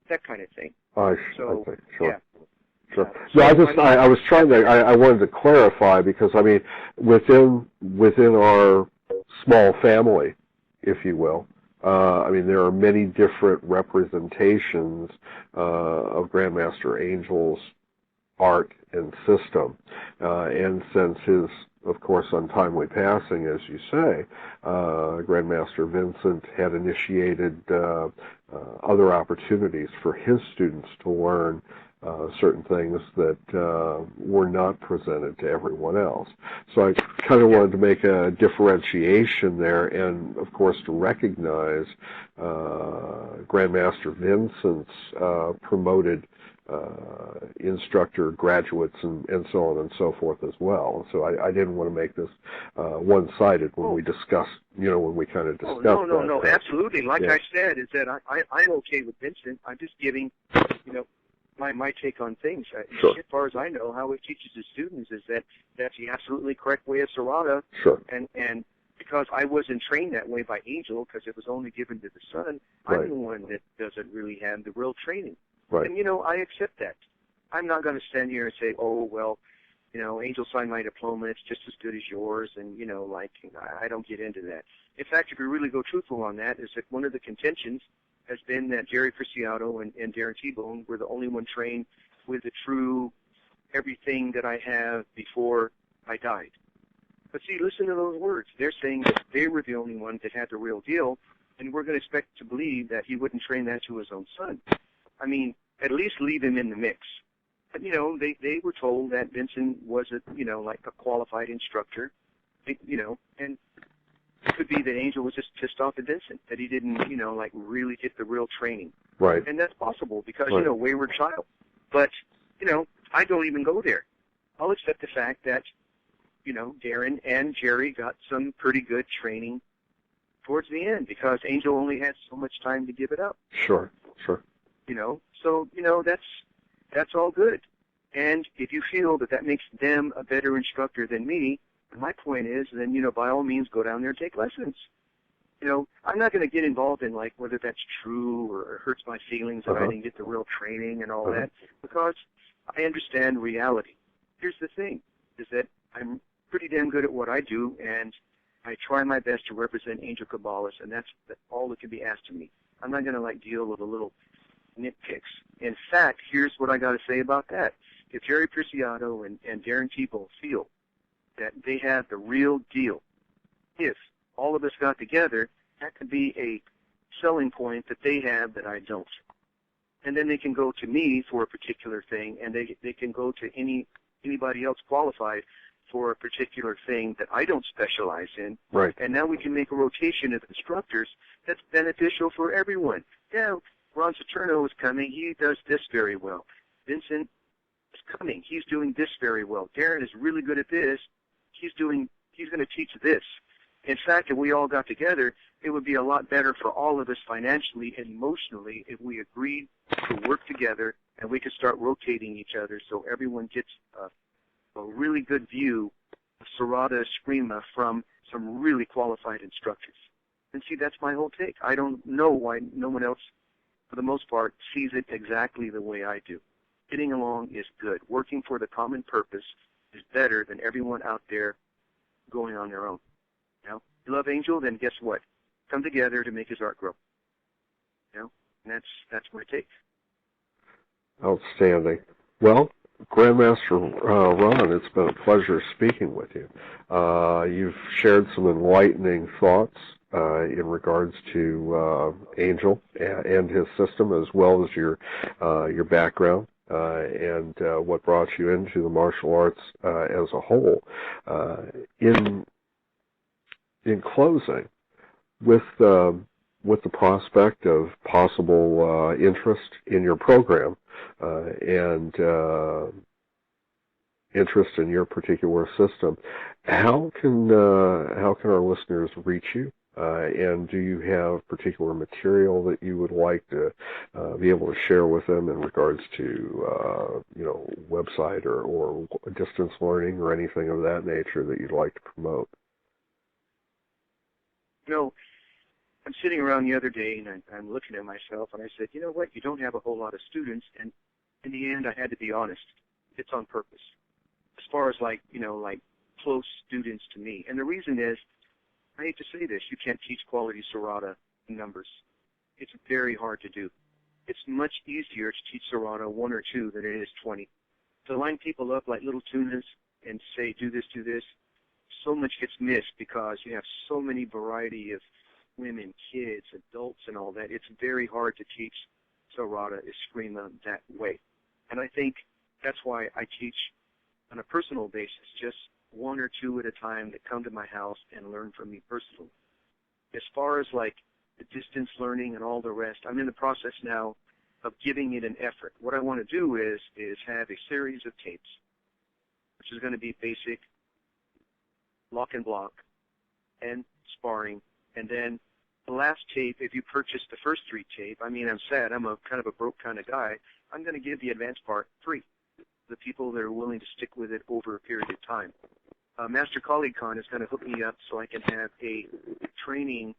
That kind of thing. I see. So, Sure. yeah. Sure. No, I was trying to. I wanted to clarify because within our small family, if you will, there are many different representations of Grandmaster Angel's art and system, and since his, of course, untimely passing, as you say, Grandmaster Vincent had initiated other opportunities for his students to learn certain things that were not presented to everyone else. So I kind of wanted to make a differentiation there, and of course to recognize Grandmaster Vincent's promoted instructor graduates and so on and so forth as well. So I didn't want to make this one-sided when we discussed, when we kind of discussed that. No, absolutely. Like yeah. I said, is that I'm okay with Vincent. I'm just giving, my take on things. Sure. As far as I know, how he teaches his students is that's the absolutely correct way of Serrata. Sure. And because I wasn't trained that way by Angel, because it was only given to the son. Right. I'm the one that doesn't really have the real training. Right. And, I accept that. I'm not going to stand here and say, oh, well, Angel signed my diploma, it's just as good as yours, and, I don't get into that. In fact, if you really go truthful on that, is that one of the contentions has been that Jerry Preciado and Darren T-Bone were the only one trained with the true everything that I have before I died. But see, listen to those words. They're saying that they were the only ones that had the real deal, and we're going to expect to believe that he wouldn't train that to his own son. I mean, at least leave him in the mix. But, they were told that Vincent was a qualified instructor, and it could be that Angel was just pissed off at Vincent, that he didn't, really get the real training. Right. And that's possible because, Right. Wayward child. But, I don't even go there. I'll accept the fact that, Darren and Jerry got some pretty good training towards the end because Angel only had so much time to give it up. Sure. So, that's all good. And if you feel that makes them a better instructor than me, my point is, then, by all means, go down there and take lessons. I'm not going to get involved in, whether that's true or hurts my feelings that I didn't get the real training and all that, because I understand reality. Here's the thing, is that I'm pretty damn good at what I do, and I try my best to represent Angel Cabales, and that's all that can be asked of me. I'm not going to, deal with a little nitpicks. In fact, here's what I got to say about that. If Jerry Preciado and Darren T-Bone feel that they have the real deal, if all of us got together, that could be a selling point that they have that I don't. And then they can go to me for a particular thing, and they can go to anybody else qualified for a particular thing that I don't specialize in. Right. And now we can make a rotation of instructors that's beneficial for everyone. Yeah, Ron Saturno is coming. He does this very well. Vincent is coming. He's doing this very well. Darren is really good at this. He's going to teach this. In fact, if we all got together, it would be a lot better for all of us financially and emotionally if we agreed to work together and we could start rotating each other so everyone gets a really good view of Serrata Eskrima from some really qualified instructors. And see, that's my whole take. I don't know why no one else, for the most part, sees it exactly the way I do. Getting along is good. Working for the common purpose is better than everyone out there going on their own. You love Angel, then guess what? Come together to make his art grow. And that's my take. Outstanding. Well, Grandmaster Ron, it's been a pleasure speaking with you. You've shared some enlightening thoughts in regards to Angel and his system, as well as your background and what brought you into the martial arts as a whole. In closing, with the prospect of possible interest in your program and interest in your particular system, how can our listeners reach you? And do you have particular material that you would like to be able to share with them in regards to website or distance learning or anything of that nature that you'd like to promote? I'm sitting around the other day, and I'm looking at myself, and I said, you know what, you don't have a whole lot of students, and in the end, I had to be honest. It's on purpose. As far as, close students to me. And the reason is, I hate to say this, you can't teach quality Serrata in numbers. It's very hard to do. It's much easier to teach Serrata 1 or 2 than it is 20. To line people up like little tunas and say, do this, so much gets missed because you have so many variety of women, kids, adults, and all that. It's very hard to teach Serrata Eskrima that way. And I think that's why I teach on a personal basis, just 1 or 2 at a time that come to my house and learn from me personally. As far as the distance learning and all the rest, I'm in the process now of giving it an effort. What I want to do is have a series of tapes, which is going to be basic lock and block and sparring. And then the last tape, if you purchase the first 3 tape, I'm sad, I'm a kind of a broke kind of guy, I'm going to give the advanced part free to the people that are willing to stick with it over a period of time. Master Colleague Con is going to hook me up so I can have a training,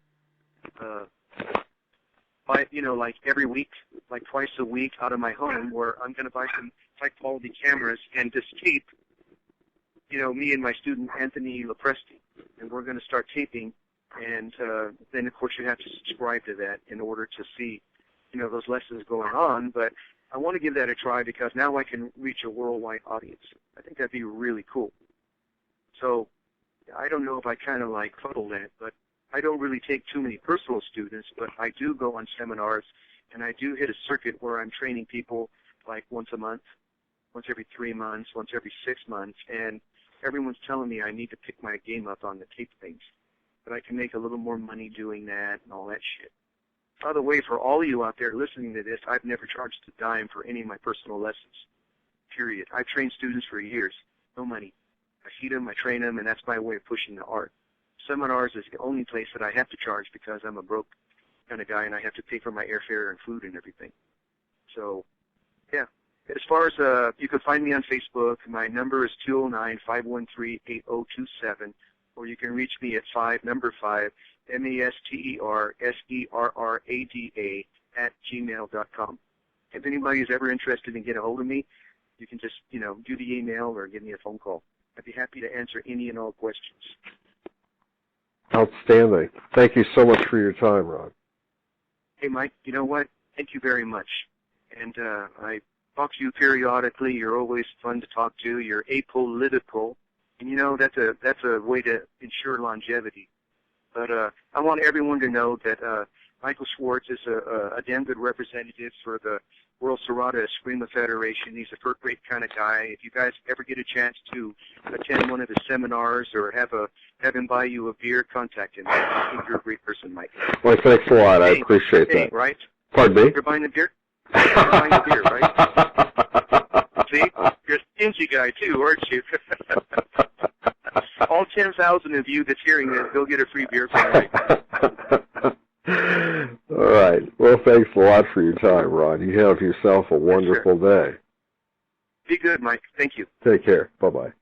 like every week, like twice a week out of my home, where I'm going to buy some high-quality cameras and just tape, me and my student Anthony Lopresti, and we're going to start taping, and then, of course, you have to subscribe to that in order to see, those lessons going on, but I want to give that a try because now I can reach a worldwide audience. I think that'd be really cool. So I don't know if I kind of fuddle that, but I don't really take too many personal students, but I do go on seminars, and I do hit a circuit where I'm training people once a month, once every 3 months, once every 6 months, and everyone's telling me I need to pick my game up on the tape things, but I can make a little more money doing that and all that shit. By the way, for all of you out there listening to this, I've never charged a dime for any of my personal lessons, period. I've trained students for years, no money. I feed them, I train them, and that's my way of pushing the art. Seminars is the only place that I have to charge because I'm a broke kind of guy and I have to pay for my airfare and food and everything. So, yeah. As far as, you can find me on Facebook. My number is 209-513-8027, or you can reach me at 5 MASTERSERRADA @gmail.com. If anybody is ever interested in getting a hold of me, you can just, do the email or give me a phone call. I'd be happy to answer any and all questions. Outstanding. Thank you so much for your time, Ron. Hey, Mike, you know what? Thank you very much. And I talk to you periodically. You're always fun to talk to. You're apolitical. And, that's a way to ensure longevity. But I want everyone to know that Michael Schwartz is a damn good representative for the World Serrata Eskrima Federation. He's a first-rate kind of guy. If you guys ever get a chance to attend one of his seminars or have him buy you a beer, contact him. I think you're a great person, Mike. Well, thanks a lot. I appreciate that. Right? Pardon me? You're buying the beer? You're buying the beer, right? See? You're a stingy guy, too, aren't you? All 10,000 of you that's hearing this, go get a free beer from Mike. All right. Well, thanks a lot for your time, Ron. You have yourself a wonderful day. Be good, Mike. Thank you. Take care. Bye-bye.